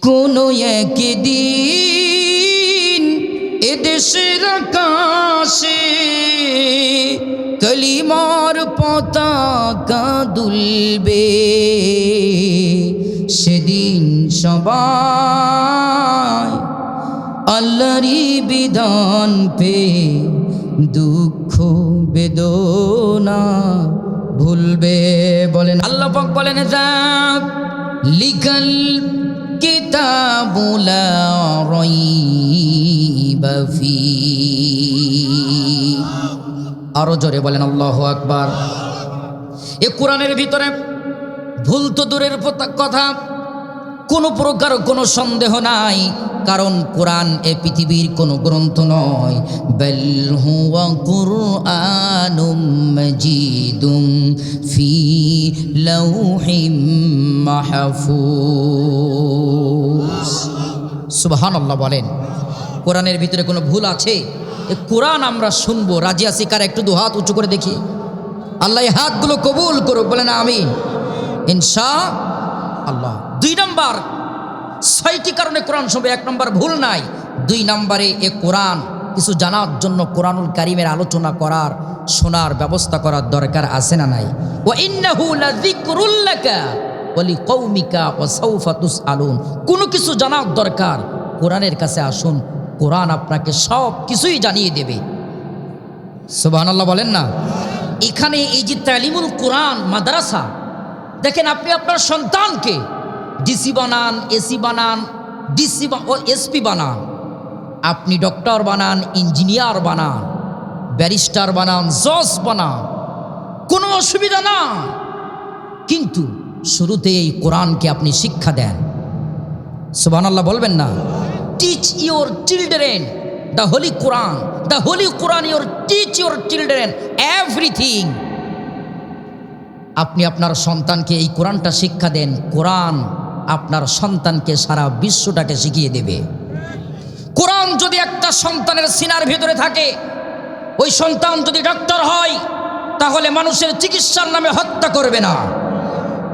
কোনো একদিন এদেশের আকাশে কলিমার পতাকা দুলবে, সেদিন সবাই আল্লাহরই বিধান পে দুঃখ বেদনা ভুলবে। বলেন আল্লাহ পাক বলেন যাক লিখাল কিতাবু লা রাইবা ফি। আরো জোরে বলেন আল্লাহু আকবার। এ কোরআনের ভিতরে ভুল তো দূরের কথা, কোনো প্রকার কোনো সন্দেহ নাই, কারণ কোরআন এ পৃথিবীর কোনো গ্রন্থ নয়। বাল হুয়া কুরআনুম মাজিদুম ফি লাউহিম মাহফুজ। সুবহানাল্লাহ বলেন। কোরআনের ভিতরে কোনো ভুল আছে? এ কোরআন আমরা শুনবো, রাজি আছি কার? একটু দু হাত উঁচু করে দেখি। আল্লাহ এই হাতগুলো কবুল করুক, বলেন আমিন ইনশাআল্লাহ। 2 নম্বর, 6টি কারণে কোরআন শুনবে। 1 নম্বর ভুল নাই। 2 নম্বরে এ কোরআন কিছু জানার জন্য কোরআনুল কারীমের আলোচনা করার, শোনার ব্যবস্থা করার দরকার আছে না নাই? ওয়া ইন্নাহু লাযিকরুল লাকা ওয়া লিকওমিকা ওয়া সাওফা তুসআলুন। কোনো কিছু জানার দরকার, কোরআনের কাছে আসুন, কোরআন আপনাকে সব কিছুই জানিয়ে দেবে। সুবহানাল্লাহ বলেন না। এখানে এই যে তালিমুল কোরআন মাদ্রাসা, দেখেন আপনি আপনার সন্তানকে ডিসি বানান, এসি বানান, ডিসি ও এসপি বানান, আপনি ডক্টর বানান, ইঞ্জিনিয়ার বানান, ব্যারিস্টার বানান, জজ বানান, কোনো অসুবিধা না, কিন্তু শুরুতে এই কোরআনকে আপনি শিক্ষা দেন। সুবহানাল্লাহ বলবেন না। Teach your children the Holi Quran, the Holi Quran your teach your children everything. আপনি আপনার সন্তানকে এই কোরআনটা শিক্ষা দেন, কোরআন আপনার সন্তানকে সারা বিশ্বটাকে শিখিয়ে দেবে। কোরআন যদি একটা সন্তানের সিনার ভিতরে থাকে, ওই সন্তান যদি ডক্টর হয়, তাহলে মানুষের চিকিৎসার নামে হত্যা করবে না।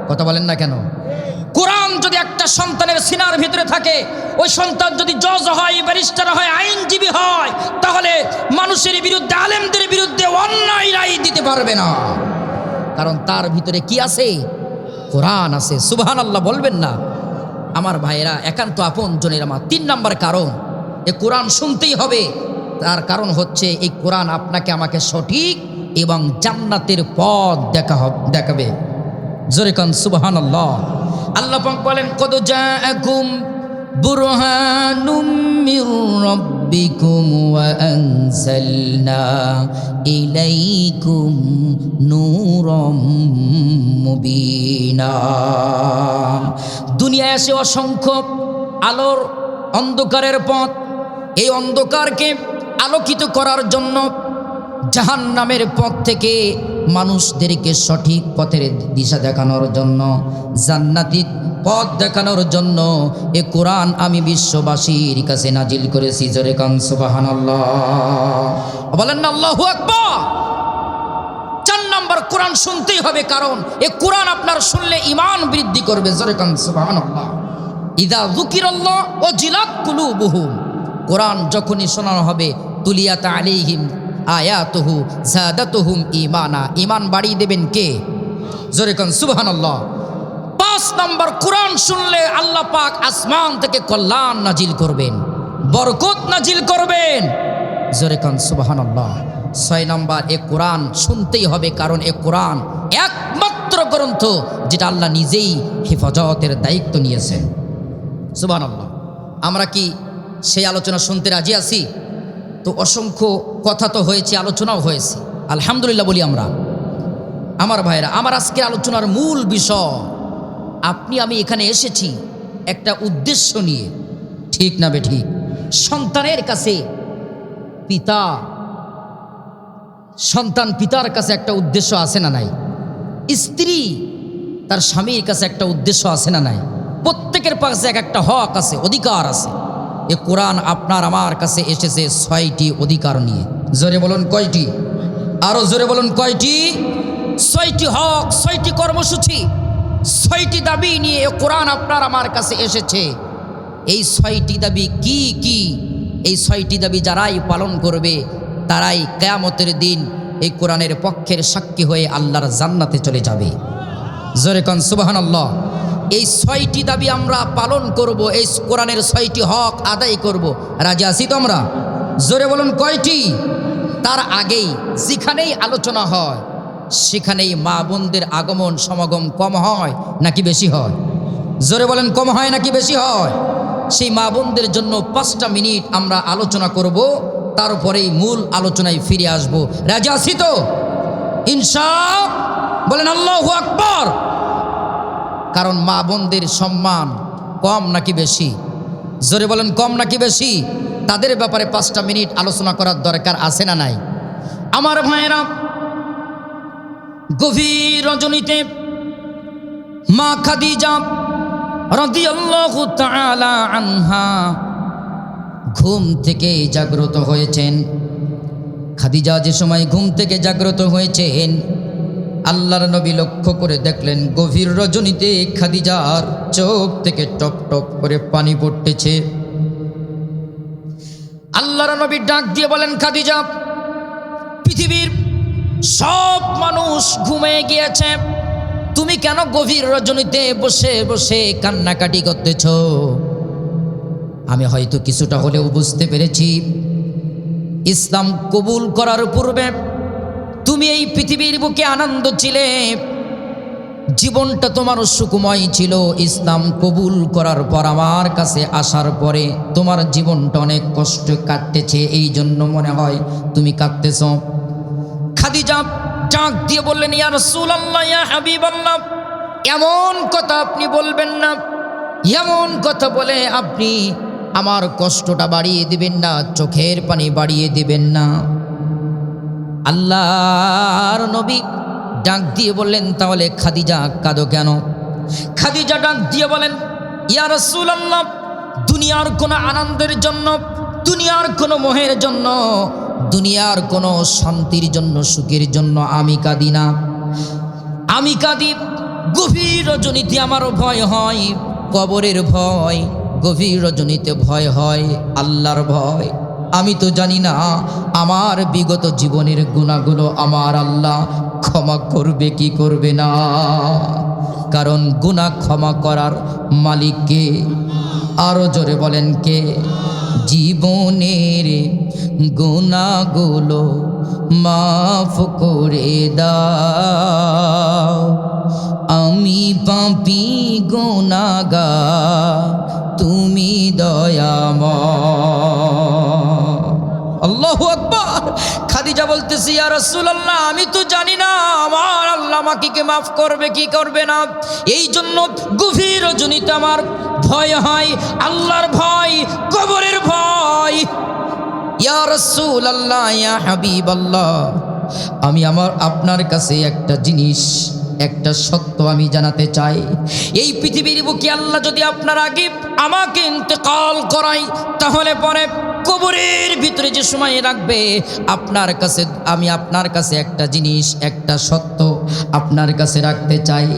কথা বলেন না কেন? কোরআন যদি একটা সন্তানের সিনার ভিতরে থাকে, ওই সন্তান যদি জজ হয়, ব্যারিস্টার হয়, আইনজীবী হয়, তাহলে মানুষের বিরুদ্ধে, আলেমদের বিরুদ্ধে অন্যায় রায় দিতে পারবে না, কারণ তার ভিতরে কি আছে? কোরআন আছে। সুবহানাল্লাহ বলবেন না। আমার ভাইয়েরা, একান্ত আপন জনের আমার 3 নম্বর কারণ, এ কোরআন শুনতেই হবে। তার কারণ হচ্ছে এই কোরআন আপনাকে আমাকে সঠিক এবং জান্নাতের পথ দেখাবে। জোরে কান সুবহানাল্লাহ। আল্লাহ পাক বলেন কদ জাআকুম বুরহানুম মির রাব্বিকুম ওয়া আনজালনা ইলাইকুম নূরাম মুবিনা। দুনিয়ায় এসে অসংখ্য আলোর অন্ধকারের পথ, এই অন্ধকারকে আলোকিত করার জন্য, জাহান্নামের পথ থেকে মানুষদেরকে সঠিক পথের দিশা দেখানোর জন্য, জান্নাতি পথ দেখানোর জন্য এ কোরআন আমি বিশ্ববাসীর কাছে নাজিল করেছি। জোরে কান সুবহানাল্লাহ বলেন না আল্লাহু আকবার। 4 নম্বর, কোরআন শুনতেই হবে, কারণ এ কোরআন আপনার শুনলে ঈমান বৃদ্ধি করবে। জোরে কান সুবহানাল্লাহ। ইযা যুকিরাল্লাহ ওয়াজিলাত কুলুবুহুম। কোরআন যখনই শোনানো হবে, তুলিয়াত আলাইহিম আয়াতুহু যাদাতুহুম ঈমানা। ঈমান বাড়িয়ে দেবেন কে? জোরে কান সুবহানাল্লাহ। 5 নম্বর, কোরআন শুনলে আল্লাহ পাক আসমান থেকে কল্যাণ নাজিল করবেন, বরকত নাজিল করবেন। জোরে কান সুবহানাল্লাহ। 6 নম্বর, এ কোরআন শুনতেই হবে, কারণ এ কোরআন একমাত্র গ্রন্থ যেটা আল্লাহ নিজেই হেফাজতের দায়িত্ব নিয়েছেন। সুবহানাল্লাহ। আমরা কি সেই আলোচনা শুনতে রাজি আছি? তো অসংখ্য কথা তো হয়েছে, আলোচনাও হয়েছে, আলহামদুলিল্লাহ বলি আমরা। আমার ভাইরা, আমার আজকের আলোচনার মূল বিষয়, আপনি আমি এখানে এসেছি একটা উদ্দেশ্য নিয়ে, ঠিক না বে ঠিক? সন্তানের কাছে সন্তান পিতার কাছে একটা উদ্দেশ্য আছে না নাই? স্ত্রী তার স্বামীর কাছে একটা উদ্দেশ্য আছে না নাই? প্রত্যেকের পাশে একটা হক আছে, অধিকার আছে। এ কোরআন আপনার আমার কাছে এসেছে 6টি অধিকার নিয়ে। জোরে বলুন কয়টি? আরো জোরে বলুন কয়টি? 6টি হক, 6টি কর্মসূচি, 6টি দাবি নিয়ে এ কোরআন আপনার আমার কাছে এসেছে। এই 6টি দাবি কি কি? এই 6টি দাবি যারাই পালন করবে তারাই কিয়ামতের দিন এই কোরআনের পক্ষের সাক্ষী হয়ে আল্লাহর জান্নাতে চলে যাবে। জোরে কোন সুবহানাল্লাহ। এই 6টি দাবি আমরা পালন করব, এই কোরআনের 6টি হক আদায় করব। রাজি আছি তো আমরা? জোরে বলুন কয়টি? তার আগেই যেখানেই আলোচনা হয় সেখানেই মা বোনদের আগমন সমাগম কম হয় নাকি বেশি হয়? জোরে বলেন কম হয় নাকি বেশি হয়? সেই মা বোনদের জন্য 5টা মিনিট আমরা আলোচনা করব, তারপরেই মূল আলোচনায় ফিরে আসব। রাজি আছি তো ইনশাআল্লাহ? বলেন আল্লাহু আকবার। কারণ মা বোনদের সম্মান কম নাকি বেশি? জোরে বলেন কম নাকি বেশি? তাদের ব্যাপারে 5টা মিনিট আলোচনা করার দরকার আছে না নাই? আমার ভাইয়েরা, গভীর রজনীতে মা খাদিজা রাদিয়াল্লাহু তাআলা আনহা ঘুম থেকে জাগ্রত হয়েছেন। খাদিজা যে সময় ঘুম থেকে জাগ্রত হয়েছেন, আল্লাহর নবী লক্ষ্য করে দেখলেন গভীর রজনীতে খাদিজার চোখ থেকে টপ টপ করে পানি পড়তেছে। আল্লাহর নবী ডাক দিয়ে বলেন, খাদিজা, পৃথিবীর সব মানুষ ঘুমিয়ে গিয়েছে, তুমি কেন গভীর রজনীতে বসে বসে কান্নাকাটি করতেছ? আমি হয়তো কিছুটা হলেও বুঝতে পেরেছি, ইসলাম কবুল করার পূর্বে তুমি এই পৃথিবীর বুকে আনন্দ ছিলে, জীবনটা তোমার সুখময় ছিল। ইসলাম কবুল করার পর আমার কাছে আসার পরে তোমার জীবনটা অনেক কষ্ট কাটতেছে, এই জন্য মনে হয় তুমি কাঁদতেছ। খাদিজা ডাক দিয়ে বললেন, ইয়া রাসূলুল্লাহ, ইয়া হাবিবাল্লাহ, এমন কথা আপনি বলবেন না, এমন কথা বলে আপনি আমার কষ্টটা বাড়িয়ে দিবেন না, চোখের পানি বাড়িয়ে দিবেন না। আল্লাহর নবী ডাক দিয়ে বললেন, তাহলে খাদিজা কাঁদো কেন? খাদিজা ডাক দিয়ে বলেন, ইয়া রাসূলুল্লাহ, দুনিয়ার কোনো আনন্দের জন্য, দুনিয়ার কোনো মোহের জন্য, দুনিয়ার কোনো শান্তির জন্য, সুখের জন্য আমি কাঁদি না। আমি কাঁদি গভীর রজনীতে আমার ভয় হয়, কবরের ভয়, গভীর রজনীতে ভয় হয় আল্লাহর ভয়। আমি তো জানি না আমার বিগত জীবনের গুনাহগুলো আমার আল্লাহ ক্ষমা করবে কি করবে না, কারণ গুনাহ ক্ষমা করার মালিক কে? আরো জোরে বলেন কে? জীবনের গুনাহগুলো মাফ করে দাও, আমি পাপী গুনাহগার, তুমি দয়াময়। আল্লাহু আকবার। খাদিজা বলতেছি, ইয়া রাসূলুল্লাহ, আমি তো জানি না আমার আল্লাহ আমাকে মাফ করবে কি করবে না, এই জন্য গভীর রজনীতে আমার ভয় হয়, আল্লাহর ভয়, কবরের ভয়। ইয়া রাসূলুল্লাহ, ইয়া হাবিবাল্লাহ, আমি আপনার কাছে একটা জিনিস, একটা সত্য আমি জানাতে চাই। এই পৃথিবীর বুকে আল্লাহ যদি আপনার আগে আমাকে ইন্তেকাল করাই, তাহলে পরে কবরের ভিতরে যে সময় রাখবে, আমি আপনার কাছে একটা জিনিস, একটা সত্য আপনার কাছে রাখতে চাই।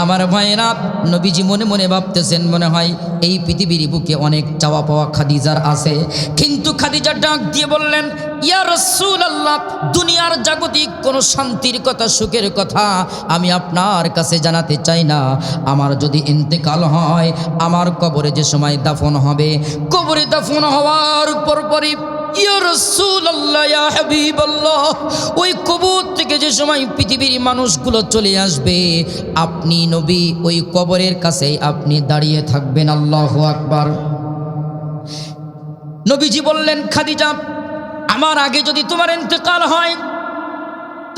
আমার ভাইয়েরা, নবীজি মনে মনে ভাবতেছেন, মনে হয় এই পৃথিবীর বুকে অনেক চাওয়া পাওয়া খাদিজার আছে, কিন্তু খাদিজা ডাক দিয়ে বললেন, ইয়া রাসূলুল্লাহ, দুনিয়ার জাগতিক কোনো শান্তির কথা, সুখের কথা আমি আপনার কাছে জানাতে চাই না। আমার যদি ইন্তেকাল হয়, আমার কবরে যে সময় দাফন হবে, কবরে দাফন হওয়ার পরপরই, ইয়া রাসূলুল্লাহ, ইয়া হাবিবাল্লাহ, ওই কবর থেকে যে সময় পৃথিবীর মানুষগুলো চলে আসবে, আপনি নবী ওই কবরের কাছে আপনি দাঁড়িয়ে থাকবেন। আল্লাহু আকবার। নবীজি বললেন, খাদিজা, আমার আগে যদি তোমার ইন্তেকাল হয়,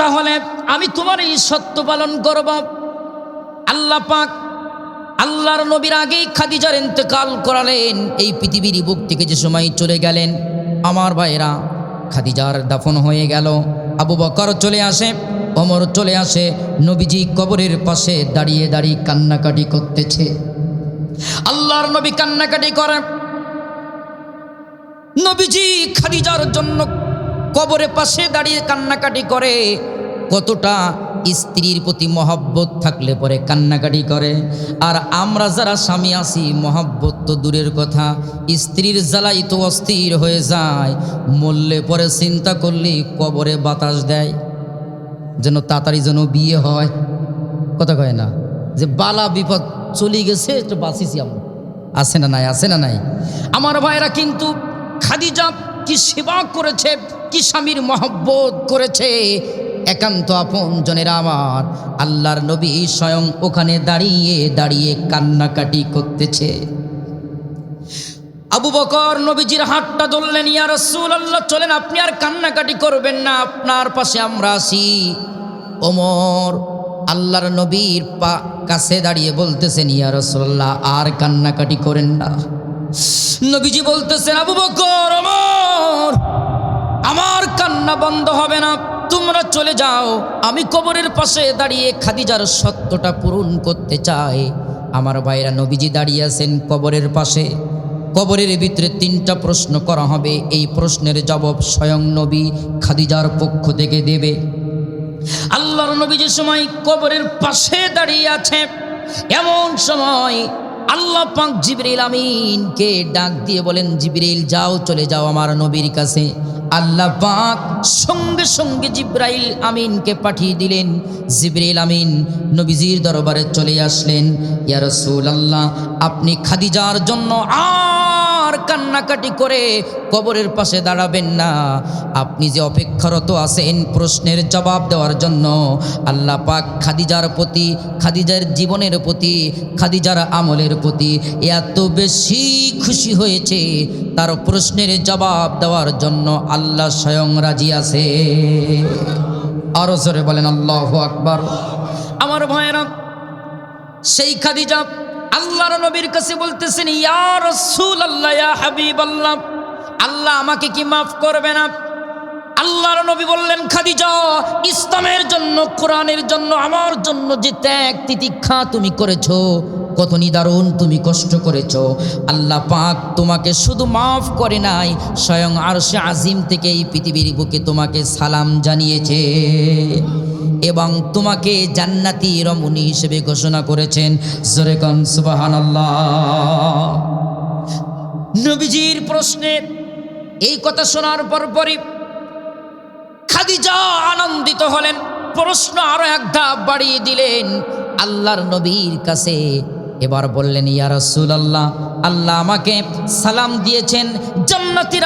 তাহলে আমি তোমার এই সত্য পালন করব। আল্লাহ পাক আল্লাহর নবীর আগেই খাদিজার ইন্তেকাল করালেন, এই পৃথিবীর বুক থেকে যে সময় চলে গেলেন। আমার ভাইরা, খাদিজার দাফন হয়ে গেল, আবু বকর চলে আসে, ওমর চলে আসে, নবীজি কবরের পাশে দাঁড়িয়ে দাঁড়িয়ে কান্নাকাটি করতেছে। আল্লাহর নবী কান্নাকাটি করে। নবীজি খাদিজার জন্য কবরের পাশে দাঁড়িয়ে কান্নাকাটি করে। কতটা স্ত্রীর প্রতি মহব্বত থাকলে পরে কান্নাকাটি করে। আর আমরা যারা স্বামী আছি, মহব্বত তো দূরের কথা, স্ত্রীর জ্বালাই তো অস্থির হয়ে যায়। মরলে পরে চিন্তা করলে কবরে বাতাস দেয় যেন তাড়াতাড়ি যেন বিয়ে হয়। কথা কয় না যে বালা বিপদ চলে গেছে, একটু বাঁচিছি আমরা। আছে না নাই? আছে না নাই? আমার ভাইরা, কিন্তু খাদিজা কি সেবা করেছে, কি স্বামীর মহব্বত করেছে। একান্ত আপন জনেরা আমার, আল্লাহর নবী স্বয়ং ওখানে দাঁড়িয়ে দাঁড়িয়ে কান্নাকাটি করতেছে। আবু বকর নবীজির হাতটা ধরলেন, ইয়া রাসূলুল্লাহ চলেন, আপনি আর কান্নাকাটি করবেন না, আপনার পাশে আমরা আছি। ওমর আল্লাহর নবীর কাছে দাঁড়িয়ে বলতেছেন, ইয়া রাসূলুল্লাহ আর কান্নাকাটি করেন না। নবীজি বলতেছেন, আবু বকর, ওমর, আমার কান্না বন্ধ হবে না, তোমরা চলে যাও। আমি কবরের পাশে দাঁড়িয়ে খাদিজার সত্যটা পূরণ করতে চাই। আমার ভাইরা, নবীজি দাঁড়িয়ে আছেন কবরের পাশে। কবরের ভিতরে 3টা প্রশ্ন করা হবে। এই প্রশ্নের জবাব স্বয়ং নবী খাদিজার পক্ষ থেকে দেবে। আল্লাহর নবী যে সময় কবরের পাশে দাঁড়িয়ে আছে, এমন সময় আল্লাহ পাক জিবরিল আমিনকে ডাক দিয়ে বলেন, জিবরিল যাও, চলে যাও আমার নবীর কাছে। আল্লাহ পাক সঙ্গে সঙ্গে জিবরাইল আমিনকে পাঠিয়ে দিলেন। জিবরিল আমিন নবীজির দরবারে চলে আসলেন। ইয়া রাসূলুল্লাহ, আপনি খাদিজার জন্য আর কান্নাকাটি করে কবরের পাশে দাঁড়াবেন না। আপনি যে অপেক্ষারত আছেন প্রশ্নের জবাব দেওয়ার জন্য, আল্লাহ পাক খাদিজার প্রতি, খাদিজার জীবনের প্রতি, খাদিজার আমলের প্রতি এত বেশি খুশি হয়েছে, তার প্রশ্নের জবাব দেওয়ার জন্য আল্লাহ স্বয়ং রাজি আছে। আরো জোরে বলেন আল্লাহু আকবার। আমার ভাইয়েরা, সেই খাদিজা আল্লাহর নবীর কাছে বলতেছেন, ইয়া রাসূলুল্লাহ, ইয়া হাবিবাল্লাহ, আল্লাহ আমাকে কি মাফ করবে না? আল্লাহর নবী বললেন, খাদিজা, ইসলামের জন্য, কোরআনের জন্য, আমার জন্য যে ত্যাগ তিতিক্ষা তুমি করেছো, কত নিদারুণ তুমি কষ্ট করেছো, আল্লাহ পাক তোমাকে শুধু মাফ করে নাই, স্বয়ং আরশে আজিম থেকে এই পৃথিবীর বুকে তোমাকে সালাম জানিয়েছে এবং তোমাকে জান্নাতি রমণী হিসেবে ঘোষণা করেছেন। জোরে কোন সুবহানাল্লাহ। নবীজির প্রশ্নে এই কথা শোনার পরপরই খাদিজা আনন্দিত হলেন, প্রশ্ন আরো এক ধাপ বাড়িয়ে দিলেন আল্লাহর নবীর কাছে। এবার বললেন, ইয়া রাসূলুল্লাহ, আল্লাহ আমাকে সালাম দিয়েছেন, জান্নাতি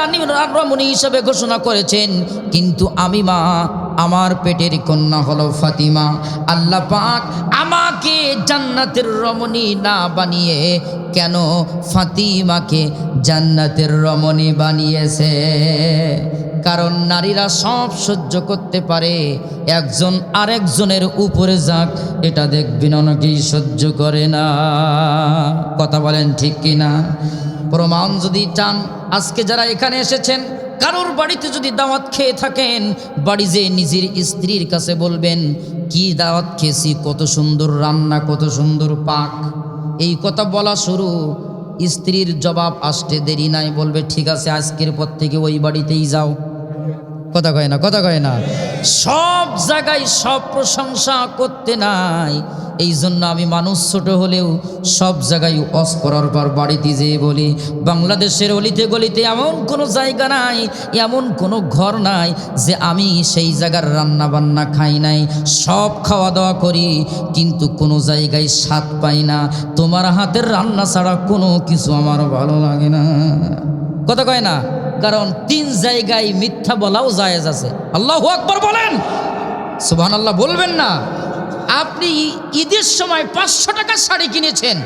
রমণী হিসেবে ঘোষণা করেছেন, কিন্তু আমি মা, আমার পেটের কন্যা হলো ফাতিমা। আল্লাহ পাক আমাকে জান্নাতের রমণী না বানিয়ে কেন ফাতিমাকে জান্নাতের রমণী বানিয়েছে? কারণ নারীরা সব সহ্য করতে পারে, একজন আরেকজনের উপরে যাক এটা দেখবেন অনেকেই সহ্য করে না। কথা বলেন ঠিক কিনা? প্রমাণ যদি চান, আজকে যারা এখানে এসেছেন, কারোর বাড়িতে যদি দাওয়াত খেয়ে থাকেন, বাড়ি যে নিজের স্ত্রীর কাছে বলবেন, কি দাওয়াত খেয়েছি, কত সুন্দর রান্না, কত সুন্দর পাক, এই কথা বলা শুরু, স্ত্রীর জবাব আসতে দেরি নাই, বলবে ঠিক আছে আজকের পর থেকে ওই বাড়িতেই যাও। কথা কয় না? কথা কয় না? সব জায়গায় সব প্রশংসা করতে নাই। এই জন্য আমি মানুষ ছোট হলেও সব জায়গায় ওয়াজ করার পর বাড়িতে যেয়ে বলি, বাংলাদেশের অলিতে গলিতে এমন কোনো জায়গা নাই, এমন কোনো ঘর নাই যে আমি সেই জায়গার রান্না বান্না খাই নাই। সব খাওয়া দাওয়া করি, কিন্তু কোনো জায়গায় স্বাদ পাই না। তোমার হাতের রান্না ছাড়া কোনো কিছু আমার ভালো লাগে না। কথা কয় না? কারণ 3 জায়গায় মিথ্যা বলাও জায়েজ আছে। আল্লাহু আকবার বলেন, সুবহানাল্লাহ বলবেন না? আপনি ঈদের সময় 500 টাকার শাড়ি কিনেছেন,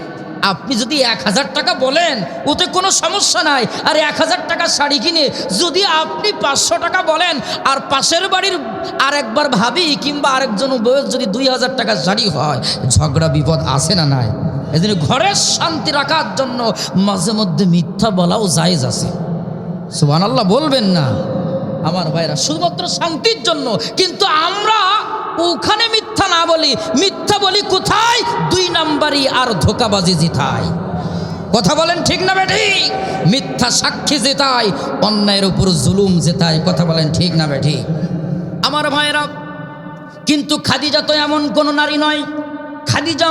আপনি যদি 1000 টাকা বলেন ওতে কোনো সমস্যা নাই। আর 1000 টাকার শাড়ি কিনে যদি আপনি 500 টাকা বলেন, আর পাশের বাড়ির আরেকবার ভাবি কিংবা আরেকজন বয়স যদি 2000 টাকার শাড়ি হয়, ঝগড়া বিপদ আসে না নাই? এজন্য ঘরের শান্তি রাখার জন্য মাঝে মধ্যে মিথ্যা বলাও জায়েজ আছে। সুবহানাল্লাহ বলবেন না? আমার ভাইরা, শুধুমাত্র শান্তির জন্য। কিন্তু আমরা ওখানে মিথ্যা না বলি, মিথ্যা বলি কোথায়? 2 নাম্বারই আর ধোঁকাবাজি জিতায়। কথা বলেন ঠিক না বেঠিক? মিথ্যা সাক্ষী জেতায়, অন্যায়ের উপর জুলুম জেতায়। কথা বলেন ঠিক না বেঠিক? আমার ভাইরা, কিন্তু খাদিজা তো এমন কোন নারী নয়। খাদিজা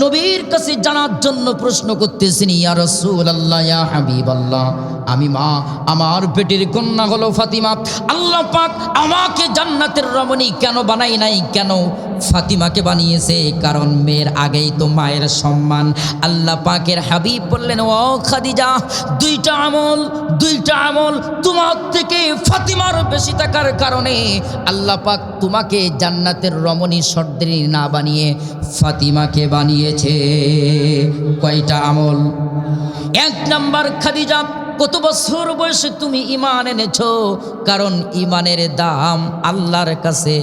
নবীর কাছে জানার জন্য প্রশ্ন করতেছেন, ইয়া রাসূলুল্লাহ, ইয়া হাবিবাল্লাহ, আমি মা, আমার পেটের কন্যা হলো ফাতিমা, আল্লাহ পাক আমাকে জান্নাতের রমণী কেন বানাই নাই, কেন ফাতিমাকে বানিয়েছে? কারণ মেয়ের আগেই তো মায়ের সম্মান। আল্লাহ পাকের হাবিব বললেন, ও খাদিজা, দুইটা আমল তোমার থেকে ফাতিমার বেশি থাকার কারণে আল্লাহ পাক তোমাকে জান্নাতের রমণী সর্দারিনী না বানিয়ে ফাতিমাকে বানিয়েছে। কয়টা আমল? এক নাম্বার, খাদিজা, কত বছর বয়সে তুমি ঈমান এনেছো? কারণ ঈমানের দাম আল্লাহর কাছে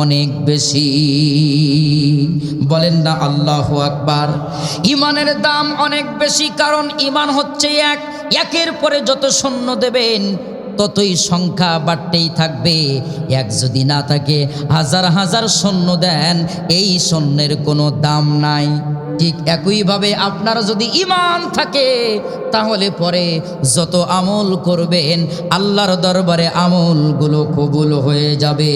অনেক বেশি। বলেন না আল্লাহু আকবার। ঈমানের দাম অনেক বেশি, কারণ ঈমান হচ্ছে একের পরে যত সৈন্য দেবেন ততই সংখ্যা বাড়তেই থাকবে। এক যদি না থাকে, হাজার হাজার সৈন্য দেন, এই সৈন্যের কোনো দাম নাই। ঠিক একইভাবে আপনার যদি ঈমান থাকে, তাহলে পরে যত আমল করবেন আল্লাহর দরবারে আমলগুলো কবুল হয়ে যাবে।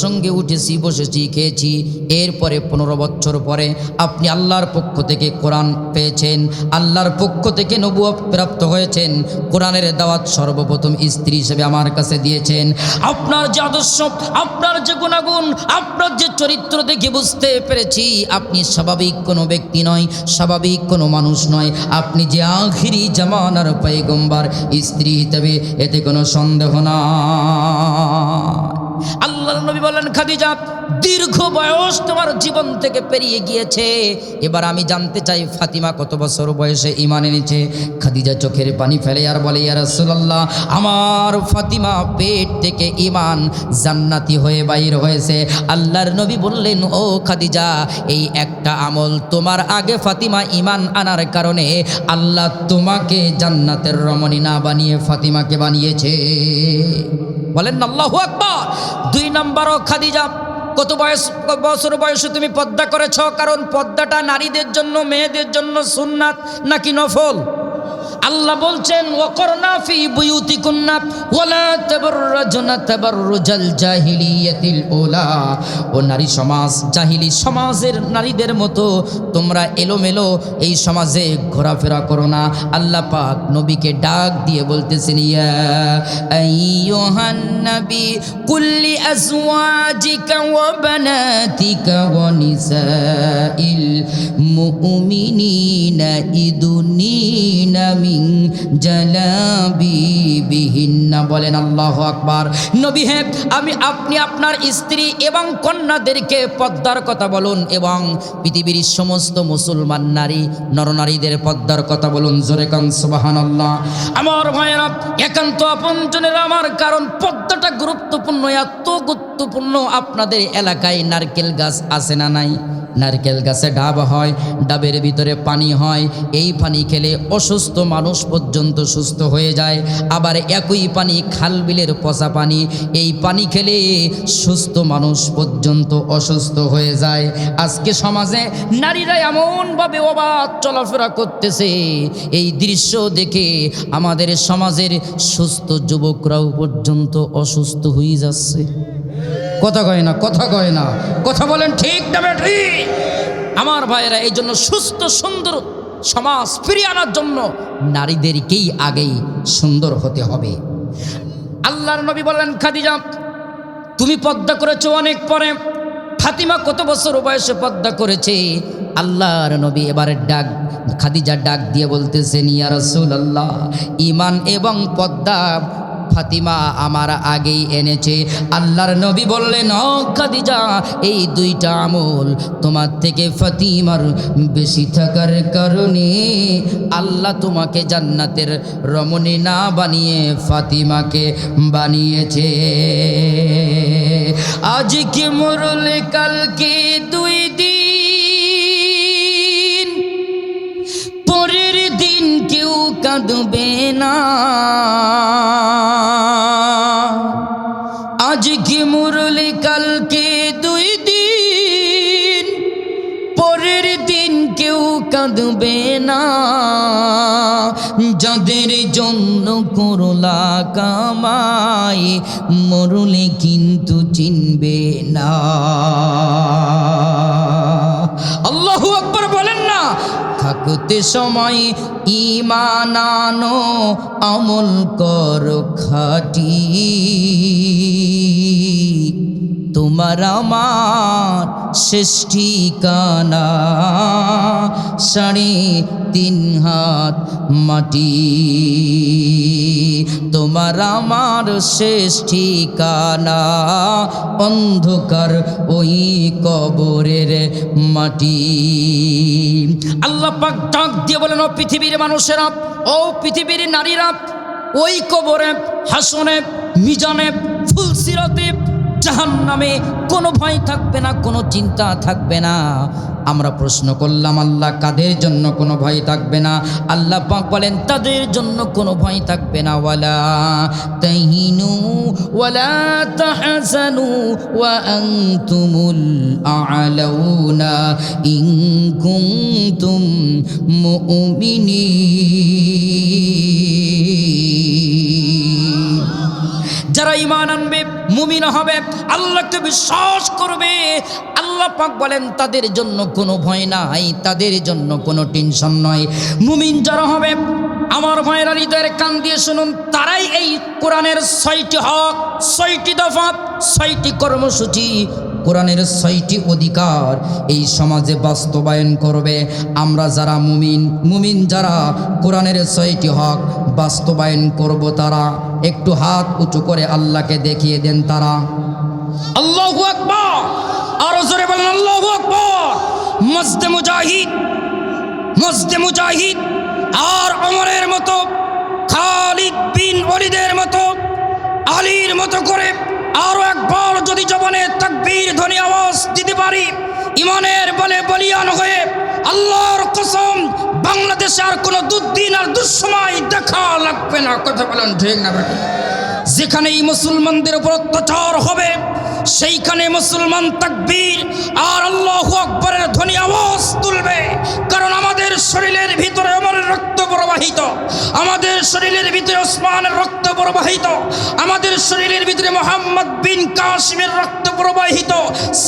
সঙ্গে উঠেছি, বসেছি, খেয়েছি, এরপরে 15 বছর পরে আপনি আল্লাহর পক্ষ থেকে কোরআন পেয়েছেন, আল্লাহর পক্ষ থেকে নবুয়ত প্রাপ্ত হয়েছেন, কোরআনের দাওয়াত সর্বপ্রথম স্ত্রী হিসেবে আমার কাছে দিয়েছেন। আপনার যে আদর্শ, আপনার যে গুণাগুণ, আপনার যে চরিত্র দেখে বুঝতে পেরেছি আপনি স্বাভাবিক কোনো ব্যক্তি নয়, স্বাভাবিক কোনো মানুষ নয়। আপনি যে আখিরি জামানার পয়গম্বর স্ত্রী হিসেবে, এতে কোনো সন্দেহ না। আল্লাহর নবী বলেন, খাদিজা, দীর্ঘ বয়স তোমার জীবন থেকে পেরিয়ে গিয়েছে, এবার আমি জানতে চাই ফাতিমা কত বছর বয়সে ঈমান এনেছে? খাদিজা চোখের পানি ফেলে আর বলে, ইয়া রাসূলুল্লাহ, আমার ফাতিমা পেট থেকে ঈমান জান্নাতি হয়ে বাইর হয়েছে। আল্লাহর নবী বললেন, ও খাদিজা, এই একটা আমল, তোমার আগে ফাতিমা ঈমান আনার কারণে আল্লাহ তোমাকে জান্নাতের রমণী না বানিয়ে ফাতিমাকে বানিয়েছে। বলেন না আল্লাহু আকবার। 2 নম্বর, খাদিজা, কত বছর বয়সে তুমি পর্দা করেছ? কারণ পর্দাটা নারীদের জন্য, মেয়েদের জন্য সুন্নাত নাকি নফল? আল্লাহ বলছেন, ওয়াকরনা ফি বুয়ুতিকুন্না ওয়ালা তাবাররাজনা তাবাররুজাল জাহিলিয়াতিল উলা। ও নারী সমাজ, জাহিলি সমাজের নারীদের মতো তোমরা এলোমেলো এই সমাজে ঘোরাফেরা করো না। আল্লাহ পাক নবীকে ডাক দিয়ে বলতেছেন, ইয়া আইয়ুহান নবী কুল্লি আজওয়াজিকা ওয়া বানাতিকা ওয়া নিসাইল মুমিনিনা ইদুনিনা মিন জালাবিবিহিন্না। বলেন আল্লাহু আকবার। নবী হে, আপনি আপনার স্ত্রী এবং কন্যাদেরকে পর্দার কথা বলুন, এবং পৃথিবীর সমস্ত মুসলমান নারী নরনারীদের পর্দার কথা বলুন। জোরে কান সুবহানাল্লাহ। আমার ভাইয়েরা, একান্ত আপনজনের আমার, কারণ পর্দাটা গুরুত্বপূর্ণ, এত গুরুত্বপূর্ণ। আপনাদের এলাকায় নারকেল গাছ আছে না নাই? নারকেল গাছে ডাব হয়, ডাবের ভিতরে পানি হয়, এই পানি খেলে অসুস্থ মানুষ পর্যন্ত সুস্থ হয়ে যায়। আবার একই পানি খাল বিলের পচা পানি, এই পানি খেলে সুস্থ মানুষ পর্যন্ত অসুস্থ হয়ে যায়। আজকে সমাজে নারীরা এমনভাবে অবাধ চলাফেরা করতেছে, এই দৃশ্য দেখে আমাদের সমাজের সুস্থ যুবকরাও পর্যন্ত অসুস্থ হয়ে যাচ্ছে। কথা কয় না, কথা কয় না, কথা বলেন ঠিক না ঠিক? আমার ভাইয়েরা, এই জন্য সুস্থ সুন্দর সমাজ ফিরিয়ে আনার জন্য নারীদেরকেই আগেই সুন্দর হতে হবে। আল্লাহর নবী বললেন, খাদিজা, তুমি পর্দা করেছো অনেক পরে। ফাতিমা কত বছর বয়সে পর্দা করেছে? আল্লাহর নবী এবারে খাদিজা ডাক দিয়ে বলতেছেন, ইয়া রাসূলুল্লাহ, ঈমান এবং পর্দা ফাতিমা আমার আগেই এনেছে। আল্লাহর নবী বললেন, ও খাদিজা, এই 2টা আমল তোমার থেকে ফাতিমার বেশি থাকার কারণে আল্লাহ তোমাকে জান্নাতের রমণী না বানিয়ে ফাতিমাকে বানিয়েছে। আজকে মরলে কালকে 2 দিন, পরের দিন কেউ কাঁদবে না। আজকে মরলে কালকে 2 দিন, পরের দিন কেউ কাঁদবে না। যাদের জন্য করলা কামাই মরলে কিন্তু চিনবে না। আল্লাহু আকবার বলেন না। থাকতে সময় ঈমান আনো, আমল করো খাঁটি, তোমার আমার শেষ ঠিকানা 3.5 হাত মাটি, তোমার আমার শেষ ঠিকানা অন্ধকার ওই কবরের মাটি। আল্লাহ পাক ডাক দিয়ে বলেন, ও পৃথিবীর মানুষেরা, ও পৃথিবীর নারীরা, ওই কবরে, হাসনে, মিজানে, ফুলসিরাতে, জাহান্নামে কোনো ভয় থাকবে না, কোনো চিন্তা থাকবে না। আমরা প্রশ্ন করলাম, আল্লাহ কাদের জন্য কোনো ভয় থাকবে না? আল্লাহ পাক বলেন, তাদের জন্য কোনো ভয় থাকবে না। ওয়ালা তাহিনু ওয়ালা তাহজানু ওয়া আনতুমুল আ'লাউনা ইন কুনতুম মুমিনিন। যারা ঈমান আনবে, মুমিন হবে, আল্লাহকে বিশ্বাস করবে, আল্লাহ পাক বলেন তাদের জন্য কোনো ভয় নাই, তাদের জন্য কোনো টেনশন নয়। মুমিন যারা হবে, আমার ভাইয়েরা হৃদয়ের কান দিয়ে শুনুন, তারাই এই কোরআনের 6টি হক, 6টি দফা, 6টি কর্মসূচি, কোরআনের 6টি অধিকার এই সমাজে বাস্তবায়ন করবে। আমরা যারা মুমিন যারা কোরআনের 6টি হক বাস্তবায়ন করব, তারা একটু হাত উঁচু করে আল্লাহকে দেখিয়ে দেন। তারা আল্লাহু আকবার, আরো জোরে বলেন আল্লাহু আকবার। মসজিদে মুজাহিদ আর ওমরের মতো, খালিদ বিন ওয়ালিদের মতো, আলীর মতো করে আরো একবার যদি জবানে তাকবীর ধ্বনি আওয়াজ দিতে পারি, ইমানের বলে বলিয়ান হয়ে, আল্লাহর কসম বাংলাদেশে আর কোনো দুর্দিন আর দুঃসময় দেখা লাগবে না। কথা বলেন ঠিক না? যেখানে এই মুসলমানদের উপর অত্যাচার হবে, সেইখানে মুসলমান তাকবীর আর আল্লাহু আকবারের ধ্বনি আওয়াজ তুলবে। কারণ আমাদের শরীরের ভিতরে ওমরের রক্ত প্রবাহিত, আমাদের শরীরের ভিতরে ওসমানের রক্ত প্রবাহিত, আমাদের শরীরের ভিতরে মোহাম্মদ বিন কাসিমের রক্ত প্রবাহিত,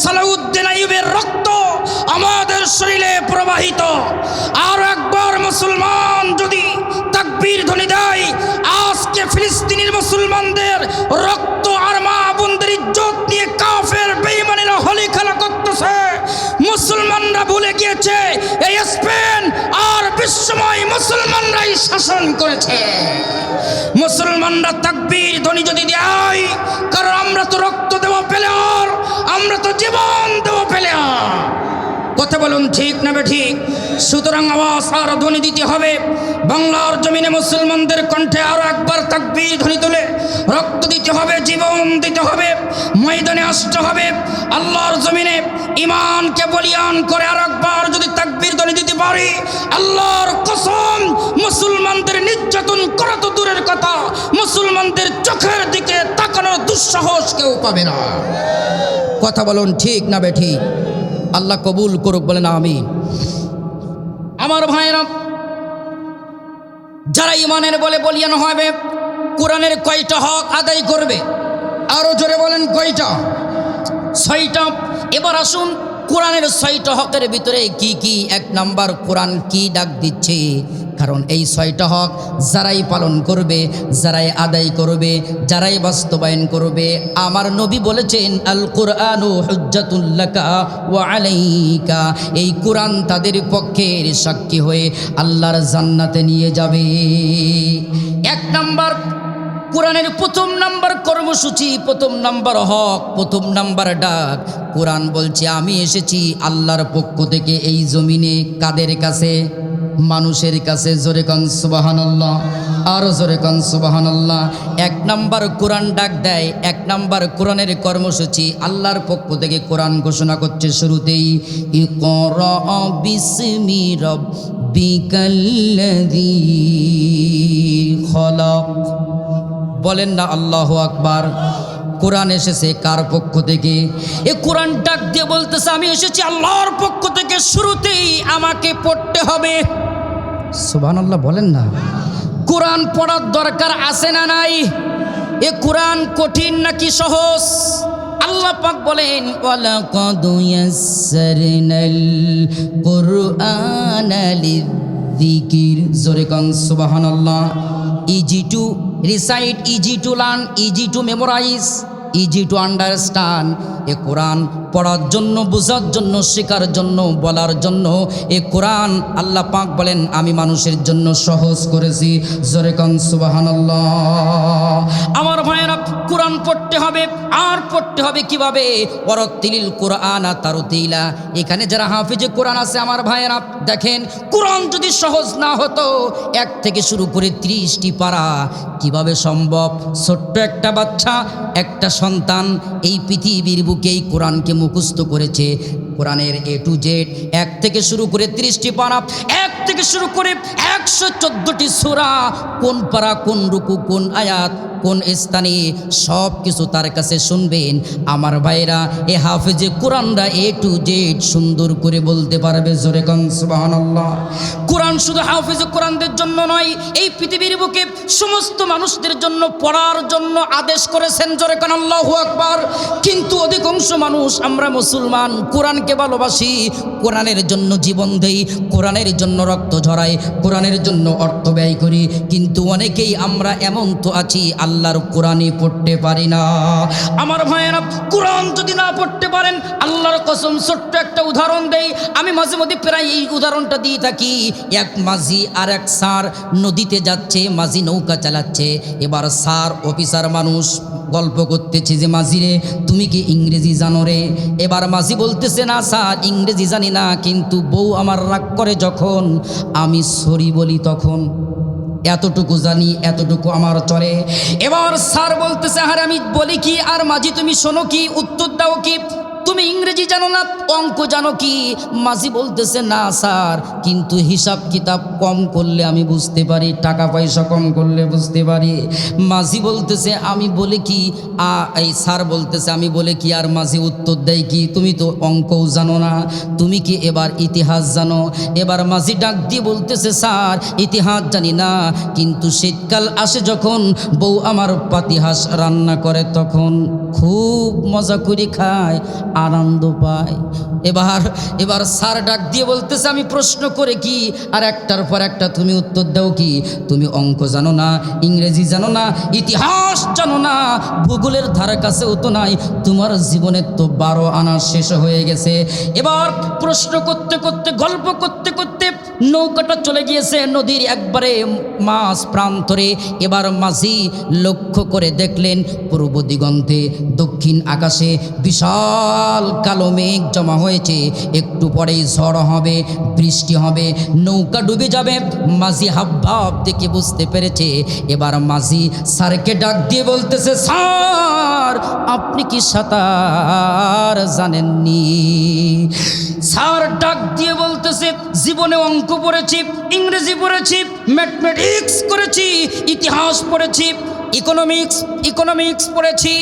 সালাউদ্দিন আইয়ুবের রক্ত আমাদের শরীরে প্রবাহিত। আর একবার মুসলমান যদি তাকবীর ধ্বনি দেয়, আজকে ফিলিস্তিনের মুসলমানদের রক্ত আর মা বোনদের ইজ্জত নিয়ে কাফের বেঈমানেরা হলি খেলা করতেছে। মুসলমানরা ভুলে গিয়েছে এই স্পেন আর বিশ্বময় মুসলমানরাই শাসন করেছে। মুসলমানরা তাকবীর ধ্বনি যদি দেয়, কারণ আমরা তো রক্ত দেওয়া প্লেয়ার, আমরা তো জীবন দেওয়া প্লেয়ার। কথা বলুন ঠিক না ঠিক? সুতরাং আওয়াজ আর ধ্বনি দিতে হবে। বাংলার জমিনে মুসলমানদের কণ্ঠে আরো একবার তাকবীর ধ্বনি তুলে রক্ত দিতে হবে, জীবন দিতে হবে, ময়দানে আসতে হবে। আল্লাহর জমিনে ঈমানকে বলিয়ান করে আর একবার যদি তাকবীর ধ্বনি দিতে পারি, আল্লাহর কসম মুসলমানদের নির্যাতন করা তো দূরের কথা, মুসলমানদের চোখের দিকে তাকানোর দুঃসাহস কেউ পাবে না। কথা বলুন ঠিক না ঠিক? আল্লাহ কবুল করুক, বলেন আমিন। আমার ভাইরা, যারা ঈমানের বলে বলিয়ান হবে, কোরআনের কয়টা হক আদায় করবে? আরো জোরে বলেন কয়টা? 6টা। এবার আসুন কোরআনের 6টা হকের ভিতরে কি কি। 1 নাম্বার, কোরআন কি ডাক দিচ্ছে? কারণ এই 6টা হক যারাই পালন করবে, যারাই আদায় করবে, যারাই বাস্তবায়ন করবে, আমার নবী বলেছেন, আল কুরআনু হুজ্জাতুল লাকা ওয়া আলাইকা, এই কোরআন তাদের পক্ষের সাক্ষী হয়ে আল্লাহর জান্নাতে নিয়ে যাবে। 1 নাম্বার, কোরআনের 1ম নাম্বার কর্মসূচি, 1ম নাম্বার হক, 1ম নাম্বার ডাক। কোরআন বলছে, আমি এসেছি আল্লাহর পক্ষ থেকে এই জমিনে। কাদের কাছে? মানুষের কাছে। জোরে কান সুবহানাল্লাহ, আরো জোরে কান সুবহানাল্লাহ। 1 নাম্বার কোরআন ডাক দেয়, 1 নাম্বার কোরআনের কর্মসূচি। আল্লাহর পক্ষ থেকে কোরআন ঘোষণা করছে শুরুতেই, ইকরা বিসমি রাব্বিকাল্লাযী খলাক। বলেন না আল্লাহু আকবার। কোরআন এসেছে কার পক্ষ থেকে? এই কোরআন ডাক দিয়ে বলতেছে, আমি এসেছি আল্লাহর পক্ষ থেকে, শুরুতেই আমাকে পড়তে হবে। সুবহানাল্লাহ বলেন না। কোরআন পড়ার দরকার আছে না নাই? এ কোরআন কঠিন নাকি সহজ? আল্লাহ পাক বলেন ওয়ালাকাদ ইয়াসসারনাল কুরআনা লিযিকির। জোরে কান সুবহানাল্লাহ। Easy to recite, easy to learn, easy to memorize, easy to understand. এ কোরআন পড়ার জন্য, বোঝার জন্য, শেখার জন্য, বলার জন্য এ কোরআন আল্লাহ পাক বলেন আমি মানুষের জন্য সহজ করেছি। জোরে কান সুবহানাল্লাহ। আমার ভাইয়েরা, কোরআন পড়তে হবে, আর পড়তে হবে কিভাবে? ওয়ারাত্তিলিল কুরআনা তারতিলা। এখানে যারা হাফিজে কোরআন আছে আমার ভাইয়েরা, দেখেন কোরআন যদি সহজ না হতো, 1 থেকে শুরু করে 30টি পারা কিভাবে সম্ভব? ছোট্ট একটা বাচ্চা, একটা সন্তান এই পৃথিবীর বুকে এই কোরআনকে মুখস্থ করেছে। কোরআনের A to Z 1 থেকে শুরু করে 30টি পারা, 1 থেকে শুরু করে 114টি সূরা, কোন পারা, কোন রুকু, কোন আয়াত, কোন স্থানে, সব কিছু তার কাছে শুনবেন। আমার ভাইরা, এ হাফেজে কোরআনরা A to Z সুন্দর করে বলতে পারবে। জোরে কান সুবহানাল্লাহ। কোরআন শুধু হাফেজে কোরআনদের জন্য নয়, এই পৃথিবীর বুকে সমস্ত মানুষদের জন্য পড়ার জন্য আদেশ করেছেন। জোরে কান আল্লাহু আকবার। কিন্তু অধিকাংশ মানুষ, আমরা মুসলমান, কোরআনকে ভালোবাসি, কোরআনের জন্য জীবন দেই, কোরআনের জন্য রক্ত ঝরাই, কোরআনের জন্য অর্থ ব্যয় করি, কিন্তু অনেকেই আমরা এমন তো আছি আল্লাহর কোরআনই পড়তে পারি না। আমার ভাইয়েরা, কোরআন যদি না পড়তে পারেন, আল্লাহর কসম, ছোট্ট একটা উদাহরণ দেই, আমি মাঝে মধ্যে প্রায় এই উদাহরণটা দিয়ে থাকি। এক মাঝি আর এক স্যার নদীতে যাচ্ছে, মাঝি নৌকা চালাচ্ছে। এবার স্যার অফিসার মানুষ গল্প করতেছে যে মাঝিরে তুমি কি ইংরেজি জানো রে? এবার মাঝি বলতেছে না স্যার, ইংরেজি জানি না, কিন্তু বউ আমার রাগ করে যখন আমি সরি বলি তখন এতটুকু জানি, এতটুকু আমার চলে। এবার স্যার বলতেছে আরে আমি বলি কি, আর মাঝি তুমি শোনো কি, উত্তর দাও কি, তুমি ইংরেজি জানো না, অঙ্ক জানো কি? মাঝি বলতেছে না স্যার, কিন্তু হিসাব কিতাব কম করলে আমি বুঝতে পারি, টাকা পয়সা কম করলে বুঝতে পারি। মাঝি বলতেছে আমি বলে কি, এই স্যার বলতেছে আমি বলে কি, আর মাঝি উত্তর দেয় কি, তুমি তো অঙ্কও জানো না, তুমি কি এবার ইতিহাস জানো? এবার মাঝি ডাক দিয়ে বলতেছে স্যার ইতিহাস জানি না, কিন্তু শীতকাল আসে যখন বউ আমার পাতিহাঁস রান্না করে তখন খুব মজা করে খায়, আনন্দ পায়। এবার স্যার ডাক দিয়ে বলতেছে আমি প্রশ্ন করে কি, আর একটার পর একটা তুমি উত্তর দাও কি, তুমি অঙ্ক জানো না, ইংরেজি জানো না, ইতিহাস জানো না, ভূগোলের ধারে কাছেও তো নাই, তোমার জীবনের তো 12 আনা শেষ হয়ে গেছে। এবার প্রশ্ন করতে করতে, গল্প করতে করতে নৌকাটা চলে গিয়েছে নদীর একবারে মাঝ প্রান্তরে। এবার মাঝি লক্ষ্য করে দেখলেন পূর্ব দিগন্তে, দক্ষিণ আকাশে বিশাল কালো মেঘ জমা হয়েছে, একটু পরেই ঝড় হবে, বৃষ্টি হবে, নৌকা ডুবে যাবে। মাঝি হাবভাব দেখে বুঝতে পেরেছে। এবার মাঝি স্যারকে ডাক দিয়ে বলতেছে স্যার আপনি কি সাঁতার জানেননি? স্যার ডাক দিয়ে বলতেছে জীবনে অঙ্ক পড়েছি, ইংরেজি পড়েছি, ম্যাথমেটিক্স করেছি, ইতিহাস পড়েছি, ইকোনমিক্স পড়েছি,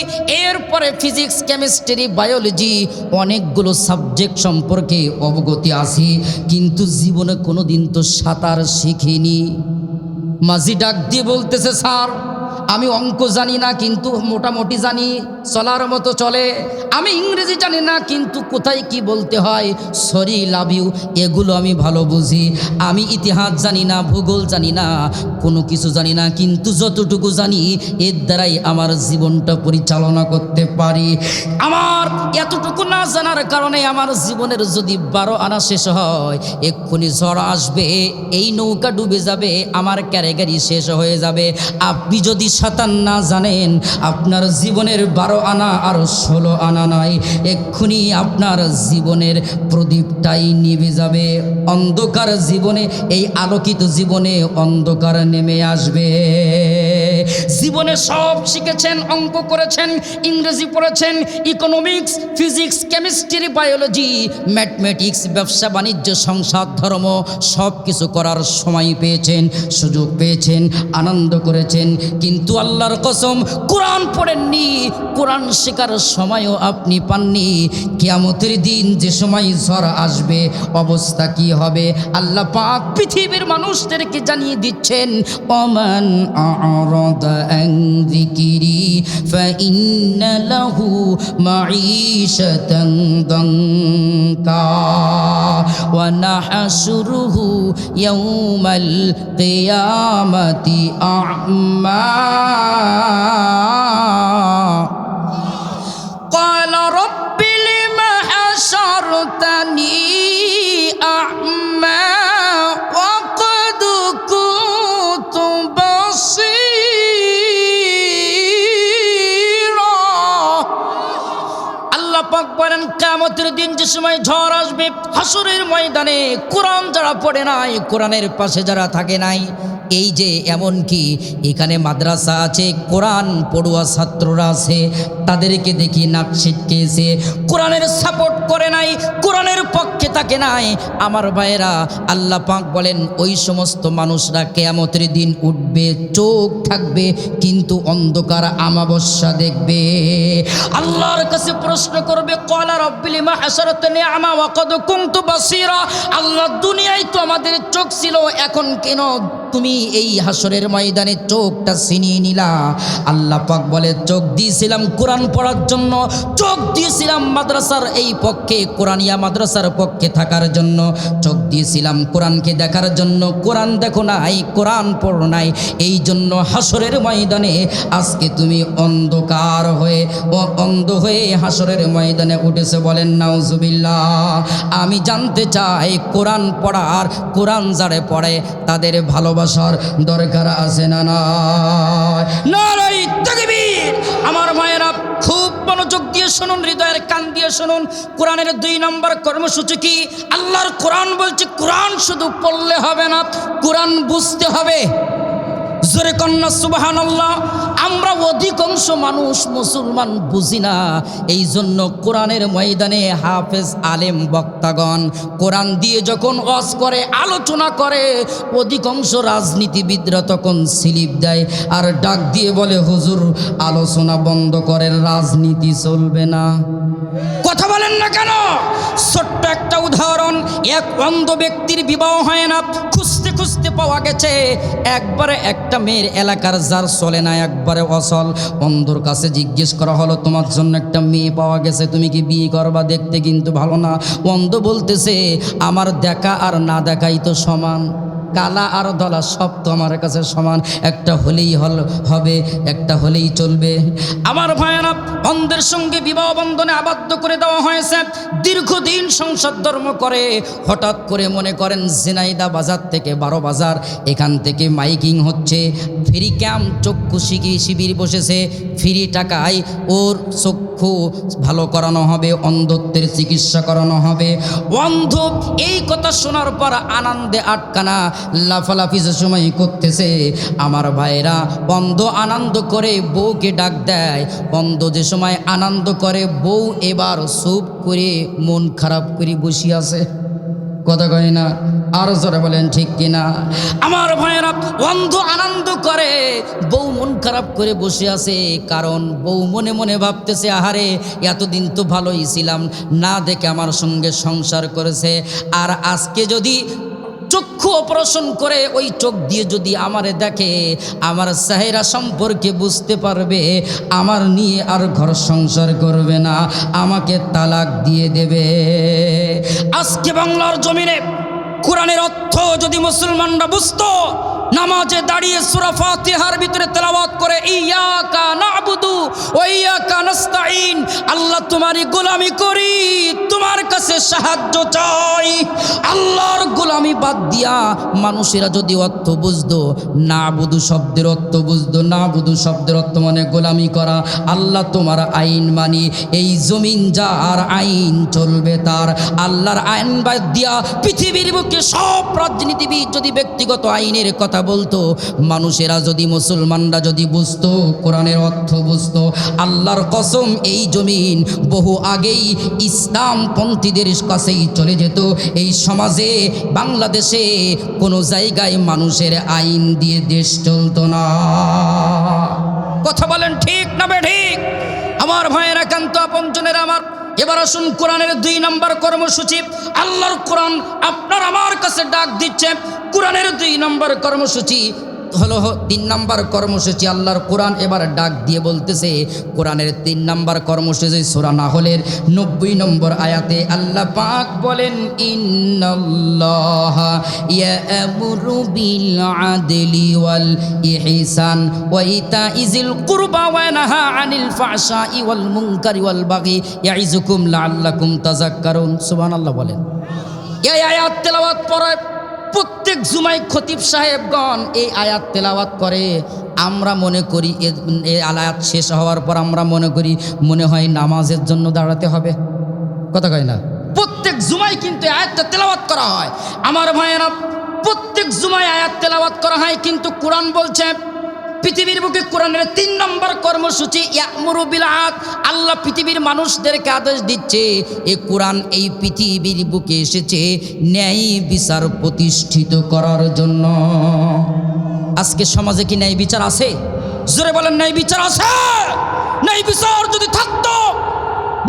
এরপরে ফিজিক্স, কেমিস্ট্রি, বায়োলজি, অনেকগুলো সাবজেক্ট সম্পর্কে অবগতি আছে, কিন্তু জীবনে কোনো দিন তো সাঁতার শিখিনি। মাঝি ডাক দিয়ে বলতেছে স্যার আমি অঙ্ক জানি না, কিন্তু মোটামুটি জানি, চলার মতো চলে। আমি ইংরেজি জানি না, কিন্তু কোথায় কি বলতে হয়, সরি, লাভ ইউ, এগুলো আমি ভালো বুঝি। আমি ইতিহাস জানি না, ভূগোল জানি না, কোনো কিছু জানি না, কিন্তু যতটুকু জানি এর দ্বারাই আমার জীবনটা পরিচালনা করতে পারি। আমার এতটুকু না জানার কারণে আমার জীবনের যদি 12 আনা শেষ হয়, এক্ষুনি ঝড় আসবে, এই নৌকা ডুবে যাবে, আমার ক্যারেগারি শেষ হয়ে যাবে। আপনি যদি সাঁতার না জানেন, আপনার জীবনের 12 আনা আর 16 আনা নয়, এক্ষুনি আপনার জীবনের প্রদীপটাই নিভে যাবে। অন্ধকার জীবনে, এই আলোকিত জীবনে অন্ধকার নেমে আসবে। জীবনে সব শিখেছেন, অঙ্ক করেছেন, ইংরেজি পড়েছেন, economics, physics, chemistry, biology, mathematics, ব্যবসা বাণিজ্য, সংসার, ধর্ম, সব কিছু করার সময় পেয়েছেন, সুযোগ পেয়েছেন, আনন্দ করেছেন, কিন্তু আল্লাহর কসম কোরআন পড়েননি। কোরআন কোরআন শেখার সময়ও আপনি পাননি, কিয়ামতের দিন যে সময় ঝড় আসবে অবস্থা কি হবে আল্লাহ পাক পৃথিবীর মানুষদেরকে জানিয়ে দিচ্ছেন, ওমান আ'রাদা আন যিকরি ফাইন্না লাহু মাঈশাতান দানকা ওয়া নাহশুরুহু ইয়াউমাল কিয়ামাতি আ'মা قال رب لم حشرتني أعمى وقد كنت بصيرا আল্লাহ পাক বলেন কিয়ামতের দিন যে সময় ঝড় আসবে হাসরের ময়দানে কোরআন যারা পড়ে নাই, কোরআনের পাশে যারা থাকে নাই, এই যে এমন কি এখানে মাদ্রাসা আছে, কোরআন পড়ুয়া ছাত্ররা আছে, তাদেরকে দেখি নাক ছিটকেছে, কোরআনের সাপোর্ট করে নাই, কোরআনের পক্ষে থাকে নাই। আমার ভাইয়েরা, আল্লাহ পাক বলেন ওই সমস্ত মানুষরা কিয়ামতের দিন উঠবে, চোখ থাকবে কিন্তু অন্ধকার আমাবস্যা দেখবে। আল্লাহর কাছে প্রশ্ন করবে, ক্বালা রাব্বি লিমা হাশারতানি আমা ওয়া ক্বাদ কুনতু বাসীরা। আল্লাহ, দুনিয়ায় তো আমাদের চোখ ছিল, এখন কেন তুমি এই হাসরের ময়দানে চোখটা ছিনিয়ে নিলা? আল্লাহ পাক বলে, চোখ দিয়েছিলাম কোরআন পড়ার জন্য, চোখ দিয়েছিলাম মাদ্রাসার এই পক্ষে, কোরআনিয়া মাদ্রাসার পক্ষে থাকার জন্য, চোখ দিয়েছিলাম কোরআনকে দেখার জন্য, কোরআন দেখো নাই, কোরআন পড়ো নাই, এই জন্য হাসরের ময়দানে আজকে তুমি অন্ধকার হয়ে অন্ধ হয়ে হাসরের ময়দানে উঠেছে। বলেন নাউজুবিল্লাহ। আমি জানতে চাই, কোরআন পড়ার, কোরআন যারা পড়ে তাদের ভালোবাসার দরকার আছে না নাই? নারায়ে তাকবীর। আমার মায়েরা খুব মনোযোগ দিয়ে শুনুন, হৃদয়ের কান দিয়ে শুনুন। কোরআনের 2 নম্বর কর্মসূচি কি? আল্লাহর কোরআন বলছে, কোরআন শুধু পড়লে হবে না, কোরআন বুঝতে হবে। জোরে কন্যা সুবহানাল্লাহ। আমরা অধিকাংশ মানুষ মুসলমান বুঝি না, এই জন্য কোরআনের ময়দানে হাফেজ আলেম বক্তাগণ কোরআন দিয়ে যখন ওয়াজ করে, আলোচনা করে, অধিকাংশ রাজনীতিবিদরা তখন স্লিপ দেয় আর ডাক দিয়ে বলে, হুজুর আলোচনা বন্ধ করেন, রাজনীতি চলবে না। কথা বলেন না কেন? ছোট্ট একটা উদাহরণ, এক অন্ধ ব্যক্তির বিবাহ হয় না, খুঁজতে খুঁজতে পাওয়া গেছে একবারে একটা মেয়ের এলাকার যার চলে না, একবারে অচল। অন্ধর কাছে জিজ্ঞেস করা হলো, তোমার জন্য একটা মেয়ে পাওয়া গেছে, তুমি কি বিয়ে করবা? দেখতে কিন্তু ভালো না। অন্ধ বলতেছে, আমার দেখা আর না দেখাই তো সমান, কালা আর ধলা সব তো আমার কাছে সমান, একটা হলেই হবে, একটা হলেই চলবে। আমার ভাইয়েরা, অন্ধের সঙ্গে বিবাহ বন্ধনে আবদ্ধ করে দেওয়া হয়েছে, দীর্ঘদিন সংসার ধর্ম করে। হঠাৎ করে মনে করেন ঝিনাইদহ বাজার থেকে 12 বাজার, এখান থেকে মাইকিং হচ্ছে, ফ্রি ক্যাম্প চক্ষু শিবির বসেছে, ফ্রি টাকায় ওর চক্ষু ভালো করানো হবে, অন্ধত্বের চিকিৎসা করানো হবে। অন্ধ এই কথা শোনার পর আনন্দে আটকানা, লাফালাফি যে সময় করতেছে। আমার ভাইরা, অন্ধ আনন্দ করে বউকে ডাক দেয়, অন্ধ যে সময় আনন্দ করে, বউ এবার চুপ করে মন খারাপ করে বসে আছে। কথা কয় না? আরো জোরে বলেন ঠিক কিনা? আমার ভাইয়েরা, অন্ধ আনন্দ করে, বউ মন খারাপ করে বসে আছে, কারণ বউ মনে মনে ভাবতেছে, আহারে এতদিন তো ভালোই ছিলাম, না দেখে আমার সঙ্গে সংসার করেছে, আর আজকে যদি চক্ষু অপারেশন করে ওই চোখ দিয়ে যদি আমারে দেখে, আমার চেহারা সম্পর্কে বুঝতে পারবে, আমার নিয়ে আর ঘর সংসার করবে না, আমাকে তালাক দিয়ে দেবে। আজকে বাংলার জমিনে কোরআনের অর্থ যদি মুসলমানরা বুঝতো, নামাজে দাঁড়িয়ে সূরা ফাতিহার ভিতরে তেলাওয়াত করে, ইয়াকা না'বুদু ওয়া ইয়াকা নাস্তাঈন, আল্লাহ তোমারই গোলামি করি, তোমার কাছে সাহায্য চাই। আল্লাহর গোলামি বাদ দিয়া মানুষেরা যদি অর্থ বুঝতো, না'বুদু শব্দের অর্থ বুঝতো, না'বুদু শব্দের অর্থ মানে গোলামি করা, আল্লাহ তোমার আইন মানি, এই জমিন যার আইন চলবে তার, আল্লাহর আইন বাদ দিয়া পৃথিবীর বুকে সব রাজনীতিবিদ যদি ব্যক্তিগত আইনের কথা বলতো, মানুষেরা যদি, মুসলমানরা যদি বুঝতো, কোরআনের অর্থ বুঝতো, আল্লাহর কসম এই জমিন বহু আগেই ইসলাম পন্থীদের কাছেই চলে যেত। এই সমাজে, বাংলাদেশে কোনো জায়গায় মানুষের আইন দিয়ে দেশ চলতো না। কথা বলেন ঠিক না বেঠিক? আমার ভাইয়েরা একান্ত আপনজনের আমার, এবার আসুন কোরআনের 2 নম্বর কর্মসূচি। আল্লাহর কোরআন আপনার আমার কাছে ডাক দিচ্ছে। কোরআনের 2 নম্বর কর্মসূচি হলো 3 নম্বর কর্মসূচি। আল্লাহর কোরআন এবার ডাক দিয়ে বলতেছে, কোরআনের 3 নম্বর কর্মসূচি সূরা নাহলের 90 নম্বর আয়াতে আল্লাহ পাক বলেন, ইন্নাল্লাহা ইয়া'মুরু বিল আদলি ওয়াল ইহসান ওয়া ইতাইজিল কুরবা ওয়া ইয়ানহা আনিল ফাহশাই ওয়াল মুনকারি ওয়াল বাগি ইয়াইজুকুম লাআল্লাকুম তাযাক্কারুন। সুবহানাল্লাহ বলেন। এই আয়াত তেলাওয়াত পড়ে প্রত্যেক জুমায় খতিব সাহেবগণ এই আয়াত তেলাওয়াত করে। আমরা মনে করি এই আয়াত শেষ হওয়ার পর আমরা মনে হয় নামাজের জন্য দাঁড়াতে হবে, কথা কয় না? প্রত্যেক জুমায় কিন্তু আয়াতটা তেলাওয়াত করা হয়। আমার ভাইয়েরা, প্রত্যেক জুমায় আয়াত তেলাওয়াত করা হয়, কিন্তু কোরআন বলছে পৃথিবীর বুকে কোরআনের 3 নম্বর কর্মসূচি ইয়া'মুরু বিল আদল। আল্লাহ পৃথিবীর মানুষদেরকে আদেশ দিচ্ছে, এই কোরআন এই পৃথিবীর বুকে এসেছে ন্যায় বিচার প্রতিষ্ঠিত করার জন্য। আজকে সমাজে কি ন্যায় বিচার আছে? জোরে বলেন, ন্যায় বিচার আছে? ন্যায় বিচার যদি থাকতো,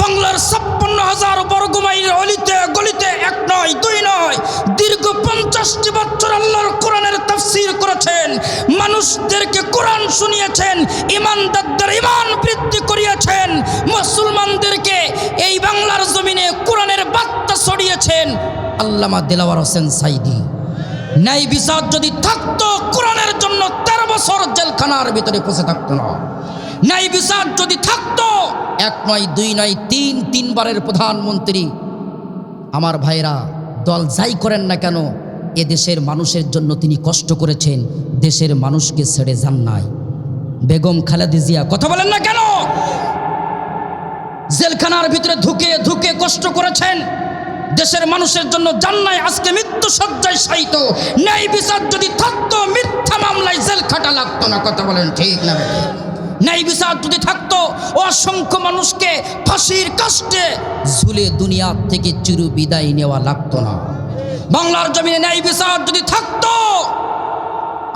বাংলার 56,000 বর্গ মাইলের অলিতে গলিতে 1 নয় 2 নয় দীর্ঘ 50টি বছর আল্লাহর কোরআনের তাফসীর করেছেন, মানুষদেরকে কোরআন শুনিয়েছেন, ইমানদারদের ইমান বৃদ্ধি করিয়েছেন, মুসলমানদেরকে এই বাংলার জমিনে কোরআনের বার্তা ছড়িয়েছেন আল্লামা দেলাওয়ার হোসেন সাইদি। ন্যায় বিচার যদি থাকতো, কোরআনের জন্য 13 বছর জেলখানার ভিতরে পৌঁছে থাকতো না। ন্যায় বিচার যদি থাকতো, 1 নয় 2 নয় 3 বারের প্রধানমন্ত্রী। আমার ভাইরা, দল যাই করেন না কেন, এ দেশের মানুষের জন্য তিনি কষ্ট করেছেন, দেশের মানুষকে ছেড়ে যান নাই। বেগম খালেদা জিয়া, কথা বলেন না কেন, জেলখানার ভিতরে ধুকে কষ্ট করেছেন, দেশের মানুষের জন্য যান নাই, আজকে মৃত্যু সজ্জায় শায়িত। ন্যায় বিচার যদি থাকতো, মিথ্যা মামলায় জেল খাটা লাগতো না, কথা বলেন ঠিক না? ন্যায় বিচার যদি থাকতো, অসংখ্য মানুষকে ফাঁসির কাস্টে ঝুলে দুনিয়া থেকে চির বিদায় নেওয়া লাগতো না। বাংলার জমিনে ন্যায় বিচার যদি থাকতো,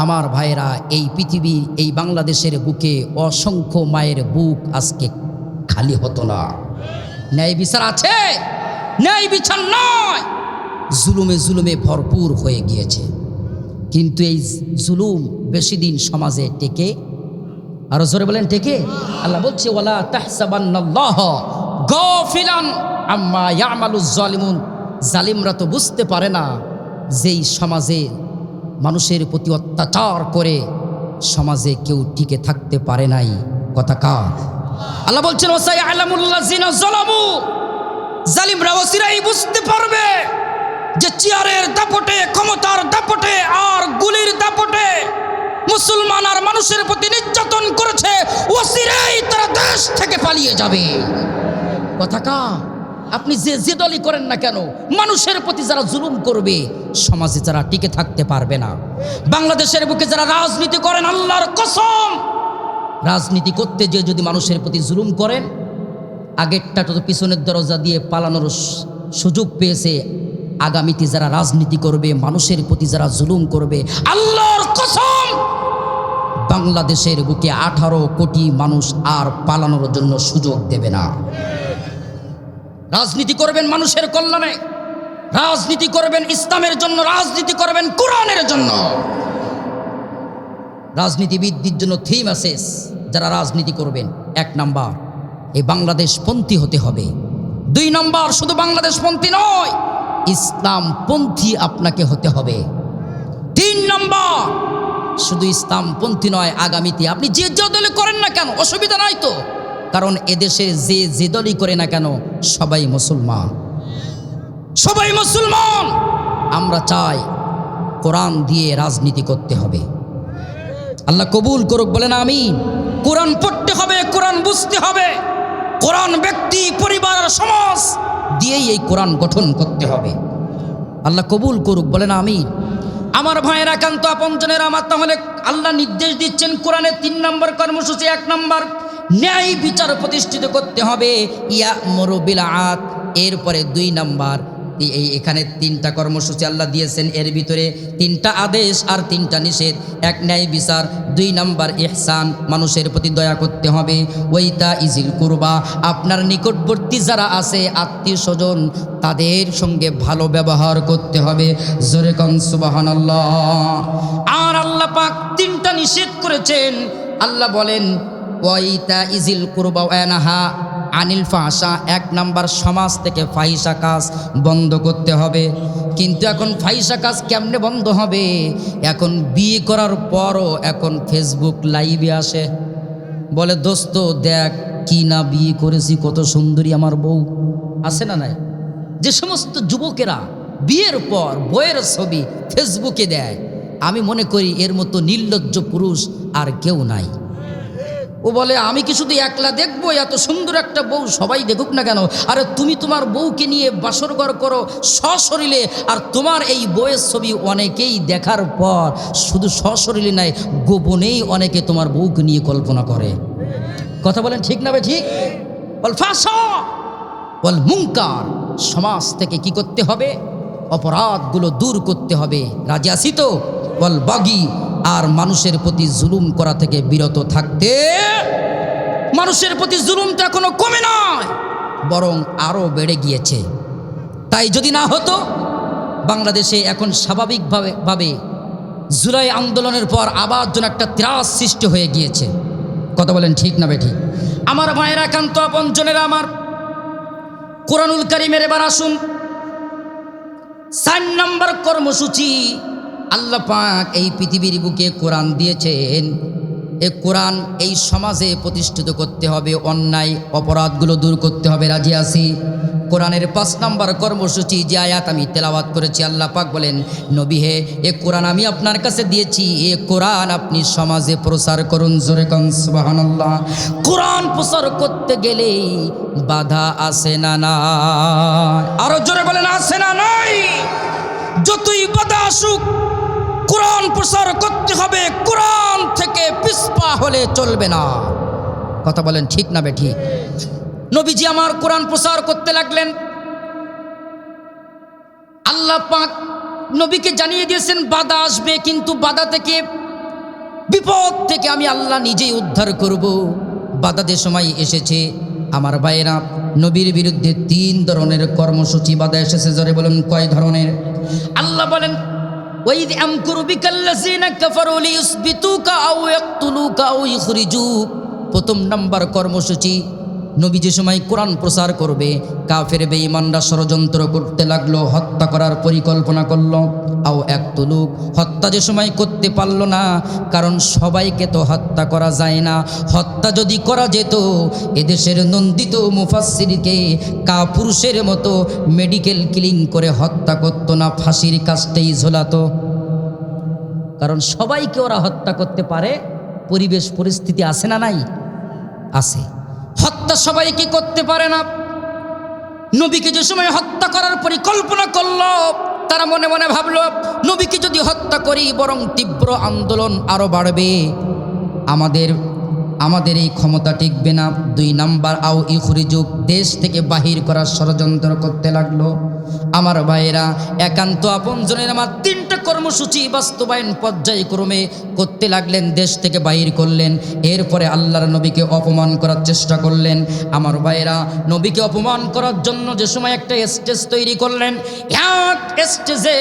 আমার ভাইরা, এই পৃথিবী, এই বাংলাদেশের বুকে অসংখ্য মায়ের বুক আজকে খালি হতো না। ন্যায় বিচার আছে? ন্যায় বিচার নয়, জুলুমে ভরপুর হয়ে গিয়েছে। কিন্তু এই জুলুম বেশি দিন সমাজে টেকে, আরো জোরে বলেন টেকে? আল্লাহ বলছে, ওয়ালা তাহসাবান্নাল্লাহা গাফিলান আম্মা ইয়ামালুজ জালিমুন। জালিমরা তো বুঝতে পারে না, যেই সমাজে মানুষের প্রতি অত্যাচার করে সমাজে কেউ টিকে থাকতে পারে নাই। কথা কার? আল্লাহ বলছেন, ওয়াসায়ালামুল্লাযিনা যালামু। জালিমরা অচিরেই বুঝতে পারবে যে চেয়ারের দাপটে, ক্ষমতার দাপটে আর গুলির দাপটে মুসলমান আর মানুষের প্রতি নির্যাতন করেছে, অচিরেই তারা দেশ থেকে পালিয়ে যাবে। কথা কা? আপনি যে দলই করেন না কেন, মানুষের প্রতি যারা জুলুম করবে, সমাজে যারা টিকে থাকতে পারবে না। বাংলাদেশের বুকে যারা রাজনীতি করেন, আল্লাহর কসম, রাজনীতি করতে যে যদি মানুষের প্রতি জুলুম করেন, আগেরটা তো পিছনের দরজা দিয়ে পালানোর সুযোগ পেয়েছে, আগামীতে যারা রাজনীতি করবে, মানুষের প্রতি যারা জুলুম করবে, আল্লাহর কসম, বাংলাদেশের বুকে 18 কোটি মানুষ আর পালানোর জন্য সুযোগ দেবে না। রাজনীতি করবেন মানুষের কল্যাণে, রাজনীতি করবেন ইসলামের জন্য, রাজনীতি করবেন কোরআনের জন্য। রাজনীতিবিদদের জন্য থিম আছে, যারা রাজনীতি করবেন, 1 নাম্বার এই বাংলাদেশপন্থী হতে হবে। 2 নাম্বার, শুধু বাংলাদেশপন্থী নয়, ইসলামপন্থী আপনাকে হতে হবে। 3 নাম্বার, শুধু ইসলামপন্থী নয়, আগামীতে আপনি যে দলে করেন না কেন, অসুবিধা নাই তো, কারণ এদেশের যে দলই করে না কেন, সবাই মুসলমান, সবাই মুসলমান। আমরা চাই কোরআন দিয়ে রাজনীতি করতে হবে। আল্লাহ কবুল করুক, বলেন আমিন। কোরআন পড়তে হবে, কোরআন বুঝতে হবে, কোরআন ব্যক্তি, পরিবার, সমাজ দিয়েই এই কোরআন গঠন করতে হবে। আল্লাহ কবুল করুক, বলেন আমিন। আমার ভাইয়ের একান্ত আপনজনের আমার, তাহলে আল্লাহ নির্দেশ দিচ্ছেন কোরআনের 3 নম্বর কর্মসূচি। 1 নম্বর, ন্যায় বিচার প্রতিষ্ঠিত করতে হবে, ইয়া'মুরু বিল আদল। এরপরে 2 নম্বর, এখানে 3টা কর্মসূচি আল্লাহ দিয়েছেন, এর ভিতরে 3টা আদেশ আর 3টা নিষেধ। 1 ন্যায় বিচার, 2 নাম্বার ইহসান, মানুষের প্রতি দয়া করতে হবে, ওইতা ইজিল কুরবা, আপনার নিকটবর্তী যারা আছে আত্মীয় স্বজন তাদের সঙ্গে ভালো ব্যবহার করতে হবে। জোরে কোন সুবহানাল্লাহ। আর আল্লাহ পাক 3টা নিষেধ করেছেন। আল্লাহ বলেন ওয়াইতা ইজিল কুরবা ওয়ানাহা আনিল ফাহশা, 1 নাম্বার সমাজ থেকে ফাহিশা কাজ বন্ধ করতে হবে। কিন্তু এখন ফাহিশা কাজ কেমনে বন্ধ হবে? এখন বিয়ে করার পরও এখন ফেসবুক লাইভে আসে, বলে দোস্ত দেখ কি না বিয়ে করেছি, কত সুন্দরী আমার বউ, আছে না নাই? যে সমস্ত যুবকেরা বিয়ের পর বইয়ের ছবি ফেসবুকে দেয়, আমি মনে করি এর মতো নির্লজ্জ পুরুষ আর কেউ নাই। ও বলে আমি কি শুধু একলা দেখবো? এত সুন্দর একটা বউ সবাই দেখুক না কেন? আরে তুমি তোমার বউকে নিয়ে বাসরঘর করো সশরীরে, আর তোমার এই বউয়ের ছবি অনেকেই দেখার পর শুধু সশরীরে নাই, গোপনেই অনেকে তোমার বউকে নিয়ে কল্পনা করে। কথা বলেন ঠিক না ভাই? ঠিক। বল ফাহশা বল মুনকার, সমাজ থেকে কি করতে হবে? অপরাধগুলো দূর করতে হবে। রাজি আছি তো? বল বাগী, আর মানুষের প্রতি জুলুম করা থেকে বিরত থাকতে। মানুষের প্রতি জুলুমটা এখনো কমে নয়, বরং আরো বেড়ে গিয়েছে। তাই যদি না হতো, বাংলাদেশে এখন স্বাভাবিকভাবে জুলাই আন্দোলনের পর আবার যেন একটা ত্রাস সৃষ্টি হয়ে গিয়েছে। কথা বলেন ঠিক না বেঠিক? আমার ভাইয়েরা, একান্ত আপনজনেরা আমার, কোরআনুল কারীমের এবার আসুন 4 নম্বর কর্মসূচি। আল্লাহ পাক এই পৃথিবীর বুকে কোরআন দিয়েছেন। এই কোরআন এই সমাজে প্রতিষ্ঠিত করতে হবে, অন্যায় অপরাধগুলো দূর করতে হবে। রাজি আছি? কোরআনের 5 নম্বর কর্মসূচি যে আয়াত আমি তেলাওয়াত করেছি, আল্লাহ পাক বলেন নবী হে, এ কোরআন আমি আপনার কাছে দিয়েছি, এ কোরআন আপনি সমাজে প্রচার করুন। জোরে কোন সুবহানাল্লাহ। কোরআন প্রচার করতে গেলে বাধা আছে না নাই? আরো জোরে বলেন আছে না নাই? যতই বাধা আসুক, কোরআন প্রচার করতে হবে। কোরআন থেকে পিছপা হলে চলবে না। কথা বলেন ঠিক না বে ঠিক? নবীজি আমার কোরআন প্রচার করতে লাগলেন। আল্লাহ পাক নবীকে জানিয়ে দিয়েছেন বাধা আসবে, কিন্তু বাধা থেকে, বিপদ থেকে আমি আল্লাহ নিজেই উদ্ধার করব। বাধাদের সময় এসেছে আমার ভাইয়েরা, নবীর বিরুদ্ধে 3 ধরনের কর্মসূচি বাধা এসেছে। জোরে বলুন কয় ধরনের? আল্লাহ বলেন ওয়াইদ আমকুরু বিকাল্লাযিনা কাফারু লিইসবিতুকা আও ইয়াকতুলুকা আও ইখরিজুক। 1 নম্বর কর্মসূচি, নবী যে সময় কোরআন প্রচার করবে, কাফের বেঈমানরা ষড়যন্ত্র করতে লাগলো, হত্যা করার পরিকল্পনা করলো। আও ইয়াকতুলুক, হত্যা যে সময় করতে পারলো না, কারণ সবাইকে তো হত্যা করা যায় না। হত্যা যদি করা যেত, এদেশের নন্দিত মুফাসসিরকে কাপুরুষের মতো মেডিকেল কিলিং করে হত্যা করতো না, ফাঁসির কাস্টেই ঝোলাতো। কারণ সবাইকে ওরা হত্যা করতে পারে, পরিবেশ পরিস্থিতি আছে না নাই? আছে। হত্যা সবাইকে করতে পারে না। নবীকে যে সময় হত্যা করার পরিকল্পনা করলো, তারা মনে মনে ভাবলো নবীকে যদি হত্যা করি বরং তীব্র আন্দোলন আরো বাড়বে, আমাদের এই ক্ষমতা টিকবে না। 2 নাম্বার আও ইখরিজুক, দেশ থেকে বাহির করার ষড়যন্ত্র করতে লাগলো। আমার ভাইয়েরা, একান্ত আপনজনের আমার 3টা কর্মসূচি বাস্তবায়ন পর্যায়ক্রমে করতে লাগলেন, দেশ থেকে বাহির করলেন। এরপরে আল্লাহর নবীকে অপমান করার চেষ্টা করলেন। আমার ভাইয়েরা, নবীকে অপমান করার জন্য যে সময় একটা স্টেজ তৈরি করলেন, এক স্টেজে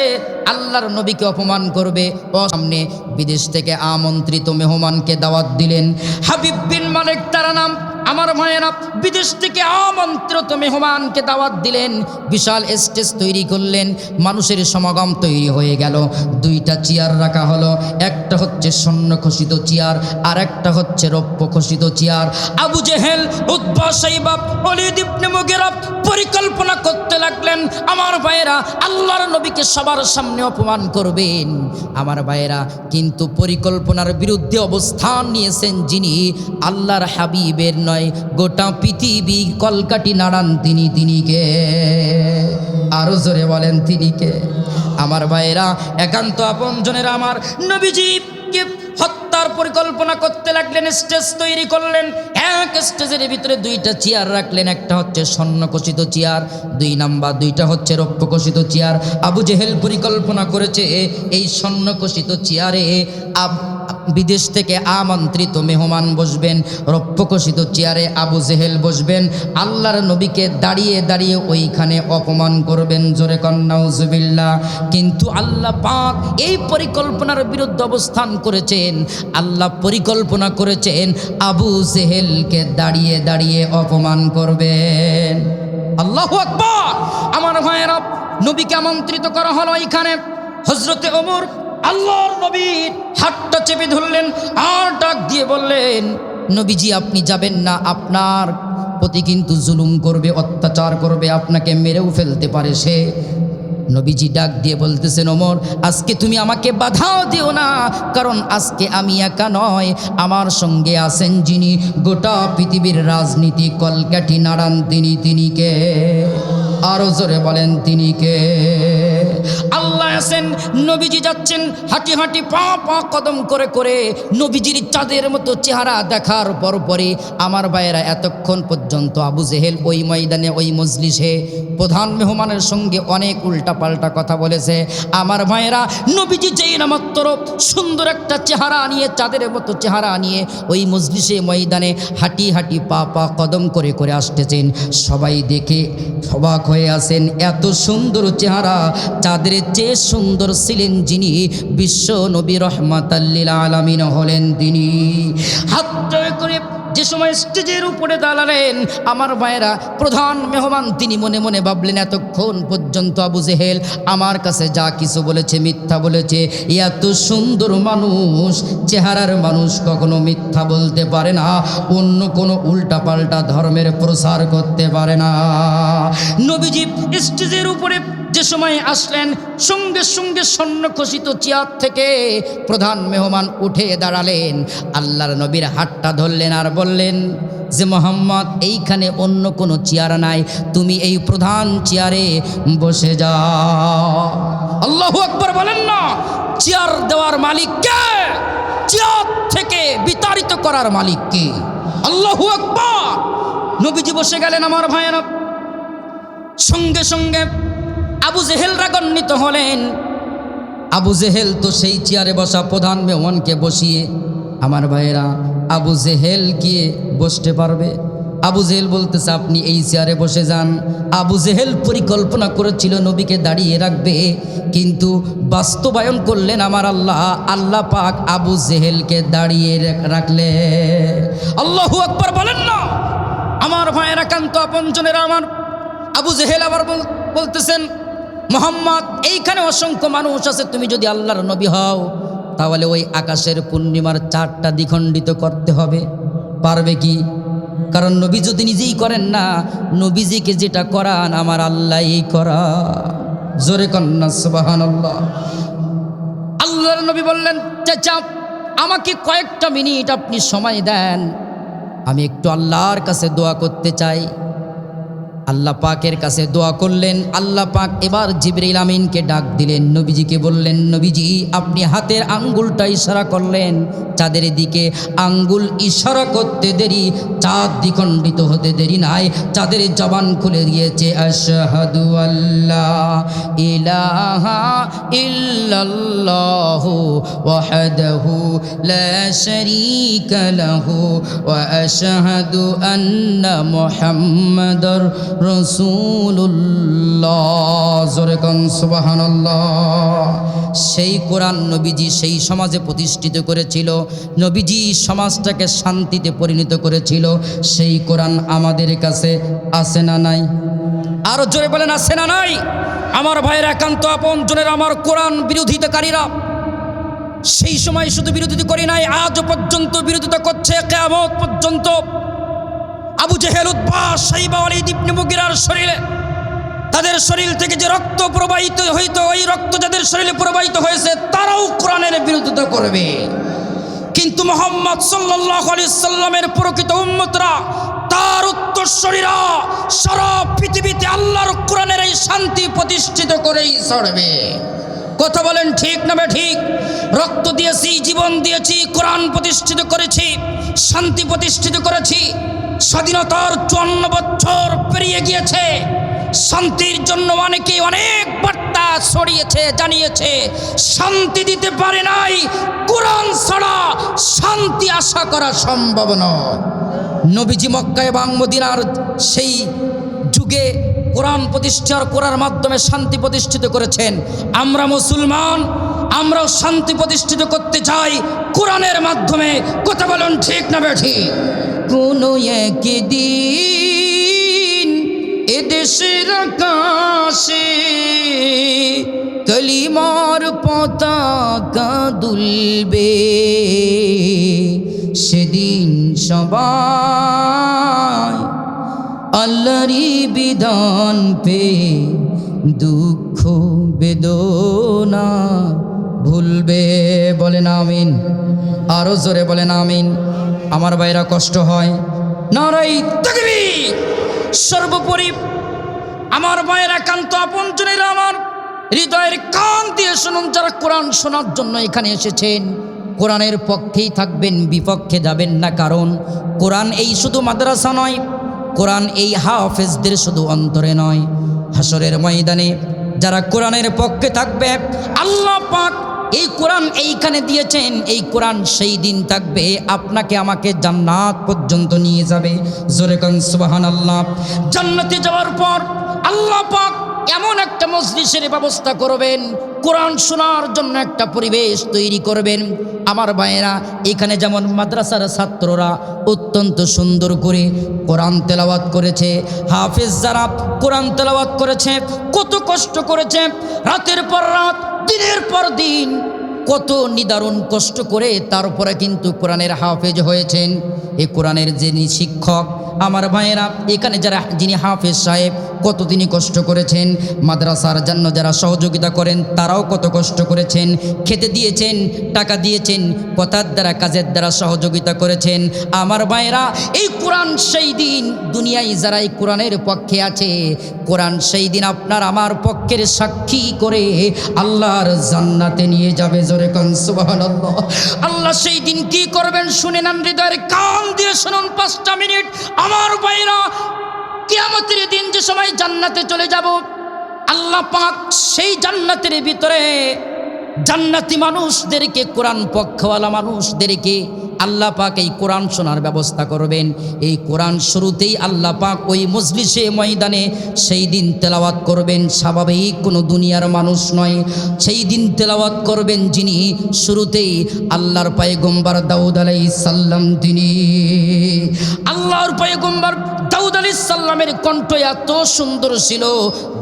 আল্লাহর নবীকে অপমান করবে, ও সামনে বিদেশ থেকে আমন্ত্রিত মেহমানকে দাওয়াত দিলেন। হাবিব বিন মালিক তার নাম। আমার ভাইয়েরা, বিদেশ থেকে আমন্ত্রিত মেহমানকে দাওয়াত দিলেন, বিশাল স্টেজ তৈরি করলেন, মানুষের সমাগম তৈরি হয়ে গেল। 2টা চেয়ার রাখা হলো, একটা হচ্ছে স্বর্ণ খচিত চেয়ার, আর একটা হচ্ছে রৌপ্য খচিত চেয়ার। আবু জেহেল, উতবা, শাইবা, ওয়ালিদ ইবনে মুগিরা পরিকল্পনা করতে লাগলেন, আমার ভাইয়েরা আল্লাহর নবীকে সবার সামনে অপমান করবেন। আমার ভাইয়েরা, কিন্তু পরিকল্পনার বিরুদ্ধে অবস্থান নিয়েছেন যিনি, আল্লাহর হাবিবের নয়, গোটা পৃথিবী কলকাঠি নাড়ান তিনি কে? আরো জোরে বলেন তিনি কে? আমার ভাইয়েরা, একান্ত আপনজনেরা আমার, নবীজিকে হত্যা সাজার পরিকল্পনা করতে লাগলেন, স্টেজ তৈরি করলেন। এক স্টেজের ভিতরে দুইটা চেয়ার রাখলেন, একটা হচ্ছে স্বর্ণকশিত চেয়ার, দুইটা হচ্ছে রৌপ্যকশিত চেয়ার। আবু জেহেল পরিকল্পনা করেছে এই স্বর্ণকশিত চেয়ারে বিদেশ থেকে আমন্ত্রিত মেহমান বসবেন, রৌপ্যকশিত চেয়ারে আবু জেহেল বসবেন। আল্লাহর নবীকে দাঁড়িয়ে দাঁড়িয়ে ওইখানে অপমান করবেন। জোরে নাউজুবিল্লাহ। কিন্তু আল্লাহ পাক এই পরিকল্পনার বিরুদ্ধে অবস্থান করেছেন। আল্লাহ পরিকল্পনা করেছেন আবু জেহেলকে দাঁড়িয়ে দাঁড়িয়ে অপমান করবেন। আল্লাহু আকবার। আমার ভাইয়েরা, নবীকে আমন্ত্রিত করা হলো এখানে। হযরতে ওমর আল্লাহর নবীর হাতটা চেপে ধরলেন আর ডাক দিয়ে বললেন, নবীজি আপনি যাবেন না, আপনার প্রতি কিন্তু জুলুম করবে, অত্যাচার করবে, আপনাকে মেরেও ফেলতে পারে সে। নবীজি ডাক দিয়ে বলতেছেন, ওমর আজকে তুমি আমাকে বাধাও দিও না, কারণ আজকে আমি একা নয়, আমার সঙ্গে আছেন যিনি গোটা পৃথিবীর রাজনীতি কলকাঠি নাড়ান, তিনি কে? আরো জোরে বলেন তিনি কে? আল্লাহ আছেন। নবীজি যাচ্ছেন হাঁটি হাঁটি পা পা কদম করে করে, নবীজির চাঁদের মতো চেহারা দেখার পরে আমার ভাইয়েরা এতক্ষণ পর্যন্ত আবু জেহেল ওই ময়দানে ওই মজলিসে প্রধান মেহমানের সঙ্গে অনেক উল্টাপাল্টা কথা বলেছে। আমার ভাইয়েরা, নবীজি যেই না মাত্র সুন্দর একটা চেহারা নিয়ে, চাঁদের মতো চেহারা নিয়ে ওই মজলিসে ময়দানে হাঁটি হাঁটি পা পা কদম করে করে আসতেছেন, সবাই দেখে অবাক হয়ে আছেন। এত সুন্দর চেহারা, চাঁদের চেয়ে সুন্দর ছিলেন যিনি, বিশ্ব নবী রহমাতাল লিল আলামিন হলেন তিনি। হাত জয় করে যে সময় স্টেজের উপরে দাঁড়ালেন, আমার ভাইয়েরা প্রধান মেহমান তিনি মনে মনে ভাবলেন, এতক্ষণ পর্যন্ত আবু জেহেল আমার কাছে যা কিছু বলেছে মিথ্যা বলেছে। এত সুন্দর মানুষ, চেহারার মানুষ কখনো মিথ্যা বলতে পারে না, অন্য কোনো উল্টাপাল্টা ধর্মের প্রসার করতে পারে না। নবীজি স্টেজের উপরে যে সময় আসলেন, সঙ্গে সঙ্গে স্বর্ণখচিত চেয়ার থেকে প্রধান মেহমান উঠে দাঁড়ালেন, আল্লাহর নবীর হাতটা ধরলেন আর বললেন যে মোহাম্মদ এইখানে অন্য কোনো চেয়ার নাই, তুমি এই প্রধান চেয়ারে বসে যাও। আল্লাহু আকবার বলেন না। চেয়ার দেওয়ার মালিক কে? চেয়ার থেকে বিতাড়িত করার মালিক কে? আল্লাহু আকবার। নবীজি বসে গেলেন। আমার ভাইয়েরা, সঙ্গে সঙ্গে আবু জেহেল রাগান্বিত হলেন। আবু জেহেল তো সেই চেয়ারে বসা প্রধান মেহমানকে বসিয়ে, আমার ভাইয়েরা আবু জেহেল কি বসতে পারবে? আবু জেহেল বলতেছে আপনি এই চেয়ারে বসে যান। আবু জেহেল পরিকল্পনা করেছিল নবীকে দাঁড়িয়ে রাখবে, কিন্তু বাস্তবায়ন করলেন আমার আল্লাহ পাক আবু জেহেলকে দাঁড়িয়ে রাখলে। আল্লাহু আকবার বলেন না। আমার ভাইয়েরা, কান্ত আপনজনেরা, আমার আবু জেহেল আবার বলতেছেন, মোহাম্মদ এইখানে অসংখ্য মানুষ আছে, তুমি যদি আল্লাহর নবী হও তাহলে ওই আকাশের পূর্ণিমার চারটা দ্বিখণ্ডিত করতে হবে। পারবে কি? কারণ নবী যদি নিজেই করেন না, নবীজিকে যেটা করান আমার আল্লাহই করা। জোরে কন্যা সুবহানাল্লাহ। আল্লাহর নবী বললেন, চাচা আমাকে কয়েকটা মিনিট আপনি সময় দেন, আমি একটু আল্লাহর কাছে দোয়া করতে চাই। আল্লাহ পাকের কাছে দোয়া করলেন। আল্লাহ পাক এবার জিবরাইল আমিনকে ডাক দিলেন, নবীজিকে বললেন, নবীজি আপনি হাতের আঙ্গুলটা ইশারা করলেন চাঁদের দিকে, আঙ্গুল ইশারা করতে দেরি, চাঁদ দ্বিখণ্ডিত হতে দেরি নাই, চাঁদের জবান খুলে গিয়েছে। আশহাদু আল্লা ইলাহা ইল্লাল্লাহু ওয়াহদাহু লা শারীকা লাহু ওয়া আশহাদু আন্না মুহাম্মাদার রাসূলুল্লাহ। জোরে কোন সুবহানাল্লাহ। সেই কোরআন নবীজি সেই সমাজে প্রতিষ্ঠিত করেছিল, নবীজি সমাজটাকে শান্তিতে পরিণত করেছিল। সেই কোরআন আমাদের কাছে আছে না নাই? আরো জোরে বলেন, আছে না নাই? আমার ভাইয়ের একান্ত আপন জনের, আমার কোরআন বিরোধিতাকারীরা সেই সময় শুধু বিরোধিতা করি নাই, আজ পর্যন্ত বিরোধিতা করছে কিয়ামত পর্যন্ত। আবু জেহেল, উতবা, শাইবা, ওয়ালিদ ইবনে মুগিরার শরীরে, তাদের শরীর থেকে যে রক্ত প্রবাহিত হইত, ওই রক্ত যাদের শরীরে প্রবাহিত হয়েছে তারাও কোরআনের বিরোধিতা করবে। কিন্তু মুহাম্মদ সাল্লাল্লাহু আলাইহি সাল্লামের প্রকৃত উম্মতরা, তার উত্তরসূরিরা সারা পৃথিবীতে আল্লাহর কোরআনের এই শান্তি প্রতিষ্ঠিত করেই ছাড়বে। কথা বলেন ঠিক না ঠিক? রক্ত দিয়েছি, জীবন দিয়েছি, কোরআন প্রতিষ্ঠিত করেছি, শান্তি প্রতিষ্ঠিত করেছি। স্বাধীনতার 54 বছর পেরিয়ে গিয়েছে। শান্তির জন্য অনেকে অনেক বার্তা ছড়িয়েছে, জানিয়েছে। শান্তি দিতে পারে নাই। কোরআন ছাড়া শান্তি আশা করা সম্ভব নয়। নবীজি মক্কা এবং মদিনার সেই যুগে কোরআন প্রতিষ্ঠার করার মাধ্যমে শান্তি প্রতিষ্ঠিত করেছেন। আমরা মুসলমান, আমরাও শান্তি প্রতিষ্ঠিত করতে চাই কোরআনের মাধ্যমে। কথা বলুন ঠিক না ঠিক? কোনো একদিন এদেশের আকাশে কলিমার পতাকা দুলবে, সেদিন সবাই আল্লাহরই বিধান পে দুঃখ বেদনা ভুলবে। বলেন আমিন। আরো জোরে বলেন আমিন। আমার ভাইরা কষ্ট হয়। নারাই তাকবীর। সর্বোপরি আমার ভাইয়ের একান্ত আপনজনেরা আমার হৃদয়ের কান দিয়ে শুনুন, যারা কোরআন শোনার জন্য এখানে এসেছেন, কোরআনের পক্ষেই থাকবেন, বিপক্ষে যাবেন না। কারণ কোরআন এই শুধু মাদ্রাসা নয়, কোরআন এই হাফেজদের শুধু অন্তরে নয়, হাসরের ময়দানে যারা কোরআনের পক্ষে থাকবে, আল্লাহ পাক এই কোরআন এইখানে দিয়েছেন, এই কোরআন সেই দিন থাকবে, আপনাকে আমাকে জান্নাত পর্যন্ত নিয়ে যাবে। জোরে কোন সুবহানাল্লাহ। জান্নাতে যাওয়ার পর আল্লাহ পাক এমন একটা মজলিসের ব্যবস্থা করবেন, কোরআন শোনার জন্য একটা পরিবেশ তৈরি করবেন। আমার ভাইয়েরা, এখানে যেমন মাদ্রাসার ছাত্ররা অত্যন্ত সুন্দর করে কোরআন তেলাওয়াত করেছে, হাফেজ যারা কোরআন তেলাওয়াত করেছে, কত কষ্ট করেছে, রাতের পর রাত, দিনের পর দিন, কত নিদারুণ কষ্ট করে তারপরে কিন্তু কোরআনের হাফেজ হয়েছেন। এই কোরআনের যিনি শিক্ষক, আমার ভাইয়েরা, এখানে যিনি হাফেজ সাহেব, কত তিনি কষ্ট করেছেন। মাদ্রাসার জন্য যারা সহযোগিতা করেন তারাও কত কষ্ট করেছেন, খেতে দিয়েছেন, টাকা দিয়েছেন, কথার দ্বারা কাজের দ্বারা সহযোগিতা করেছেন। আমার ভাইয়েরা, এই কোরআন সেই দিন দুনিয়ায় যারা এই কোরআনের পক্ষে আছে, কোরআন সেই দিন আপনার আমার পক্ষের সাক্ষী করে আল্লাহর জান্নাতে নিয়ে যাবে। জোরে কোন সুবহানাল্লাহ। আল্লাহ সেই দিন কি করবেন শুনে নেন, হৃদয়ের কান দিয়ে শুনুন 5টা মিনিট। আমার ভাইরা, কিয়ামতের দিন যে সময় জান্নাতে চলে যাব, আল্লাহ পাক সেই জান্নাতের ভিতরে জান্নাতি মানুষদেরকে, কোরআন পক্ষওয়ালা মানুষদেরকে আল্লাহ পাক এই কোরআন শোনার ব্যবস্থা করবেন। এই কোরআন শুরুতেই আল্লাহ পাক ওই মজলিসে ময়দানে সেই দিন তেলাওয়াত করবেন। স্বাভাবিক কোনো দুনিয়ার মানুষ নয়, সেই দিন তেলাওয়াত করবেন যিনি শুরুতেই আল্লাহর পয়গম্বর দাউদ আলাইহিস সালাম। তিনি আল্লাহর পয়গম্বর দাউদ আলাইহিস সালামের কণ্ঠ এত সুন্দর ছিল,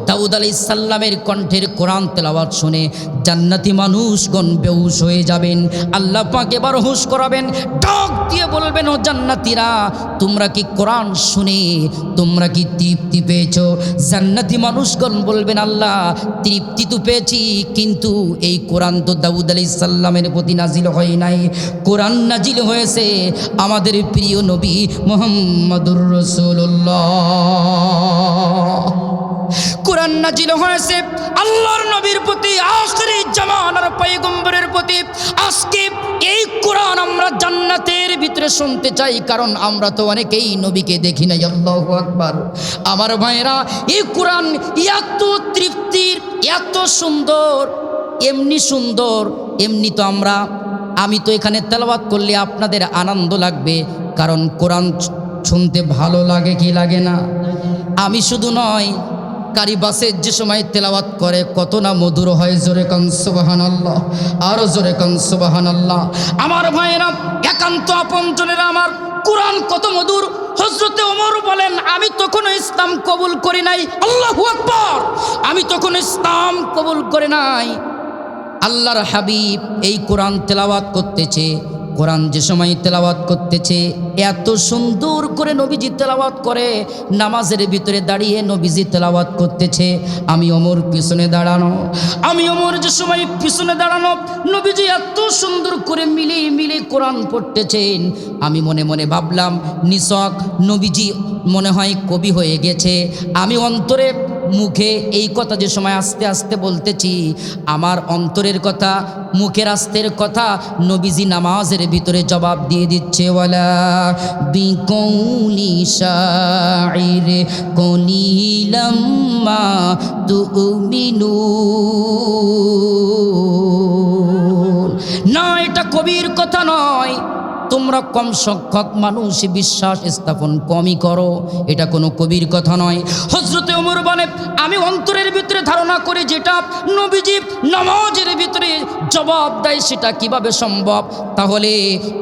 দাউদ আলাইহিস সালামের কণ্ঠের কোরআন তেলাওয়াত শুনে জান্নাতি মানুষগণ বেহুশ হয়ে যাবেন। আল্লাহ পাক এবার হুঁশ করাবেন, ডাক দিয়ে বলবেন, ও জান্নাতীরা, তোমরা কি কোরআন শুনে তোমরা কি তৃপ্তি পেয়েছো? জান্নাতি মানুষগণ বলবেন, আল্লাহ তৃপ্তি তো পেয়েছি, কিন্তু এই কোরআন তো দাউদ আলাইহিস সালামের প্রতি নাজিল হয় নাই, কোরআন নাজিল হয়েছে আমাদের প্রিয় নবী মুহাম্মদুর রাসূলুল্লাহ। কোরআন নাজিল হয়েছে আল্লাহর নবীর প্রতি, আখিরি জামানার পয়গম্বরের প্রতি। আজকে এই কোরআন আমরা জান্নাতের ভিতরে শুনতে চাই, কারণ আমরা তো অনেকেই নবীকে দেখি নাই। আল্লাহু আকবার। আমার ভাইয়েরা, এই কোরআন এত তৃপ্তির, এত সুন্দর, এমনি সুন্দর, এমনি তো আমি তো এখানে তেলাওয়াত করলে আপনাদের আনন্দ লাগবে, কারণ কোরআন শুনতে ভালো লাগে কি লাগে না? আমি শুধু নয়, কারি বাসের যে সময় তেলাওয়াত করে কত না মধুর হয়। জোরে কান সুবহানাল্লাহ, আরো জোরে কান সুবহানাল্লাহ। আমার ভাইয়েরা, একান্ত আপনজনেরা আমার, কোরআন কত মধুর। হযরতে ওমর বলেন, আমি তখন ইসলাম কবুল করি নাই। আল্লাহু আকবার। আমি তখন ইসলাম কবুল করে নাই। আল্লাহর হাবিব এই কোরআন তেলাওয়াত করতেছে, কোরআন যে সময় তেলাওয়াত করতেছে, এত সুন্দর করে নবীজি তেলাওয়াত করে, নামাজের ভিতরে দাঁড়িয়ে নবীজি তেলাওয়াত করতেছে, আমি ওমর পিছনে দাঁড়ানো, আমি ওমর যে সময় পিছনে দাঁড়ানো, নবীজি এত সুন্দর করে মিলিয়ে মিলিয়ে কোরআন পড়তেছেন। আমি মনে মনে ভাবলাম, নিছক নবীজি মনে হয় কবি হয়ে গেছে। আমি অন্তরে মুখে এই কথা যে সময় আস্তে আস্তে বলতেছি, আমার অন্তরের কথা, মুখের আস্তের কথা নবীজি নামাজের ভিতরে জবাব দিয়ে দিচ্ছে, ওয়ালা বিকৌলি শাইর কলিলাম মা তুমিনুন। না, এটা কবির কথা নয়, তোমরা কম সংখ্যক মানুষ বিশ্বাস স্থাপন কমই করো, এটা কোনো কবির কথা নয়। হযরতে ওমর বলে, আমি অন্তরের ভিতরে ধারণা করি যেটা নবীজি নামাজের ভিতরে জবাব দেয় সেটা কিভাবে সম্ভব? তাহলে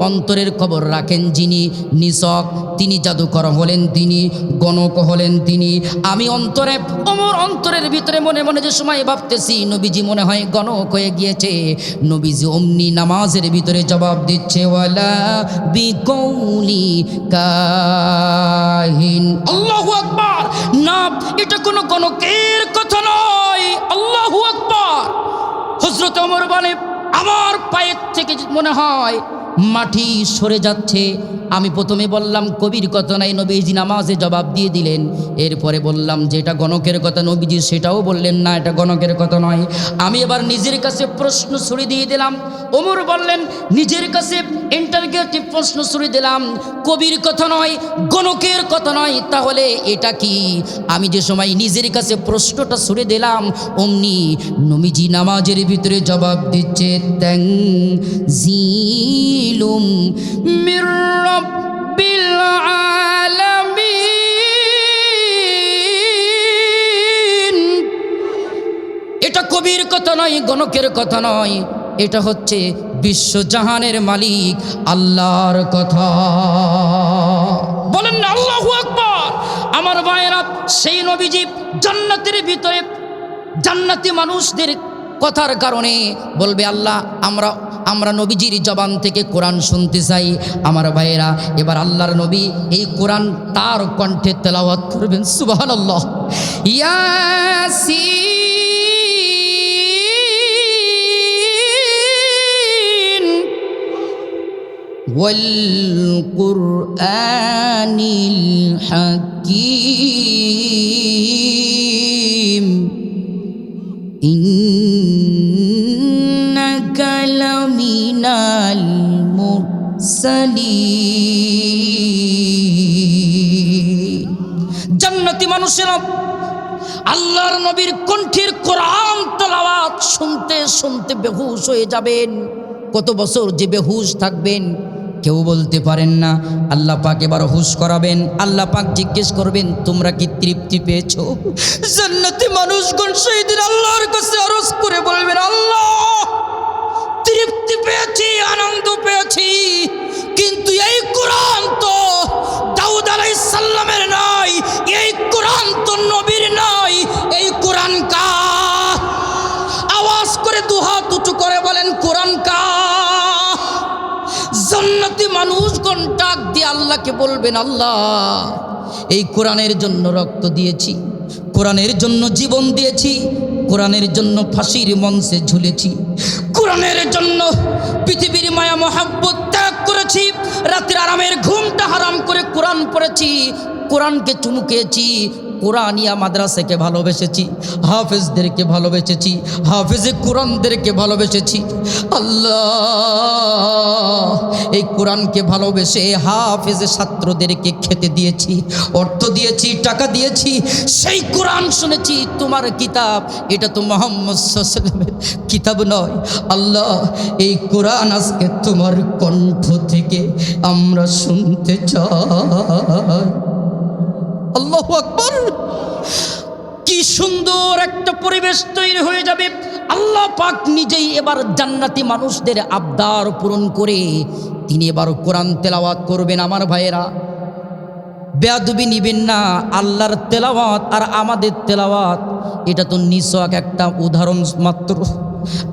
অন্তরের খবর রাখেন যিনি নিছক, তিনি জাদুকর হলেন, তিনি গণক হলেন তিনি। আমি অন্তরে, ওমর অন্তরের ভিতরে মনে মনে যে সময় ভাবতেছি নবীজি মনে হয় গণক হয়ে গিয়েছে, নবীজি অমনি নামাজের ভিতরে জবাব দিচ্ছে, ওয়ালা বিকৌলি কাহিন। আল্লাহু আকবার। না, এটা কোনো গণকের কথা নয়। আল্লাহু আকবার। হযরত ওমর বলে, আমার পায়ের থেকে মনে হয় মাটি সরে যাচ্ছে। আমি প্রথমে বললাম কবির কথা নাই, নবীজি নামাজে জবাব দিয়ে দিলেন। এরপরে বললাম যে এটা গণকের কথা, নবীজি সেটাও বললেন না, এটা গণকের কথা নয়। আমি এবার নিজের কাছে প্রশ্ন ছুড়ে দিয়ে দিলাম। ওমর বললেন, নিজের কাছে ইন্টারগেটিভ প্রশ্ন ছুড়ে দিলাম, কবির কথা নয়, গণকের কথা নয়, তাহলে এটা কি? আমি যে সময় নিজের কাছে প্রশ্নটা ছুড়ে দিলাম, অমনি নবীজি নামাজের ভিতরে জবাব দিচ্ছে, তানজিলুম মির রাব্বিল আলামিন। এটা কবির কথা নয়, গণকের কথা নয়, এটা হচ্ছে বিশ্বজাহানের মালিক আল্লাহর কথা। বলেন না আল্লাহু আকবার। আমার ভাইয়েরা, সেই নবীজি জান্নাতের ভিতরে জান্নাতি মানুষদের কথার কারণে বলবে, আল্লাহ আমরা নবীজির জবান থেকে কোরআন শুনতে চাই। আমার ভাইয়েরা, এবার আল্লাহর নবী এই কোরআন তার কণ্ঠে তেলাওয়াত করবেন। সুবহানাল্লাহ। ইয়াসিন ওয়াল কুরআনিল হাকীম ইন্নাকা লামিনাল মুরসালিন। জান্নাতি মানুষেরা আল্লাহর নবীর কণ্ঠের কোরআন তেলাওয়াত শুনতে শুনতে বেহুশ হয়ে যাবেন। কত বছর যে বেহুশ থাকবেন কেউ বলতে পারেন না। আল্লাহ পাক এবার হুশ করাবেন। আল্লাহ পাক জিজ্ঞেস করবেন, তোমরা কি তৃপ্তি পেয়েছো? জান্নাতি মানুষগণ সেই দিন আল্লাহর কাছে আরজ করে বলবেন, আল্লাহ তৃপ্তি পেয়েছি, আনন্দ পেয়েছি, কিন্তু এই কোরআন তো দাউদ আলাইহিস সালামের নয়, এই কোরআন তো নবীর নয়, এই কোরআন কার? আওয়াজ করে দুহাত উঁচু করে বলেন, কোরআন কার? জান্নাতি মানুষগণ ডাক দিয়ে আল্লাহকে বলবেন, আল্লাহ এই কোরআনের জন্য রক্ত দিয়েছি, কোরআনের জন্য জীবন দিয়েছি, কোরআনের জন্য ফাঁসির মঞ্চে ঝুলেছি, কোরআনের জন্য পৃথিবীর মায়া মহাব্বত ত্যাগ করেছি, রাতের আরামের ঘুমটা হারাম করে কোরআন পড়েছি, কোরআনকে চুমুকেছি, কোরআনিয়া মাদ্রাসাকে ভালোবেসেছি, হাফেজদেরকে ভালোবেসেছি, হাফেজে কোরআনদেরকে ভালোবেসেছি। আল্লাহ এই কোরআনকে ভালোবেসে হাফেজে ছাত্রদেরকে খেতে দিয়েছি, অর্থ দিয়েছি, টাকা দিয়েছি, সেই কোরআন শুনেছি। তোমার কিতাব, এটা তো মুহাম্মদ সাল্লাল্লাহু আলাইহি ওয়াসাল্লামের কিতাব নয়। আল্লাহ এই কোরআন আজকে তোমার কণ্ঠ থেকে আমরা শুনতে চাই। আল্লাহু আকবার। কি সুন্দর একটা পরিবেশ তৈরি হয়ে যাবে। আল্লাহ পাক নিজেই এবার জান্নাতি মানুষদের আবদার পূরণ করে তিনি এবার কোরআন তেলাওয়াত করবেন। আমার ভাইয়েরা, বেয়াদবি নিবেন না। আল্লাহর তেলাওয়াত আর আমাদের তেলাওয়াত এটা তো নিছক একটা উদাহরণ মাত্র।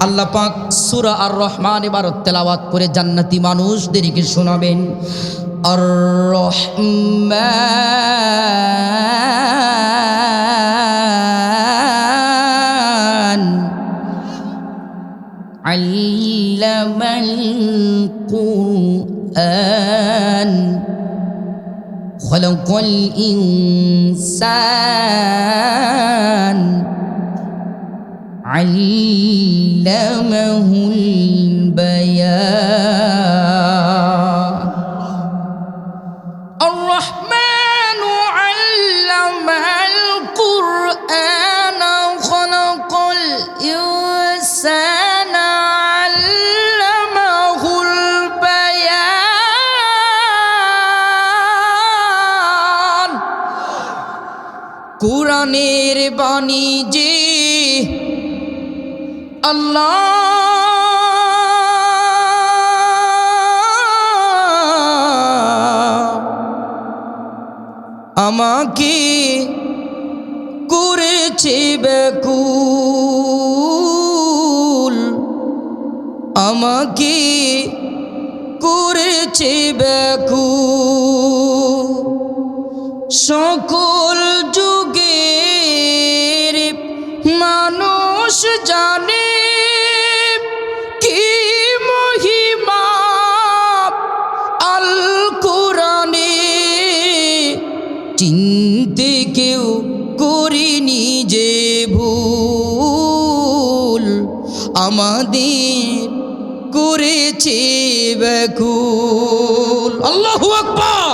আল্লাহ পাক সূরা আর রহমান এবার তেলাওয়াত করে জান্নাতি মানুষদেরকে শোনাবেন। আর রহমান আল্লামাল কুরআন খলাকাল ইনসান আল্লামাহুল বায়ান। الرحمن علم القرآن خلق الإنسان علمه البيان। কুরআনের বাণী যে আল্লাহ আমাকে করেছে ব্যাকুল, আমাকে করেছে ব্যাকুল। সকল যুগের মানুষ জানে কি মহিমা আল কোরআনে, চিনতে কেউ করিনি যে ভুল, আমাদের করেছে ব্যাকুল। আল্লাহু আকবার।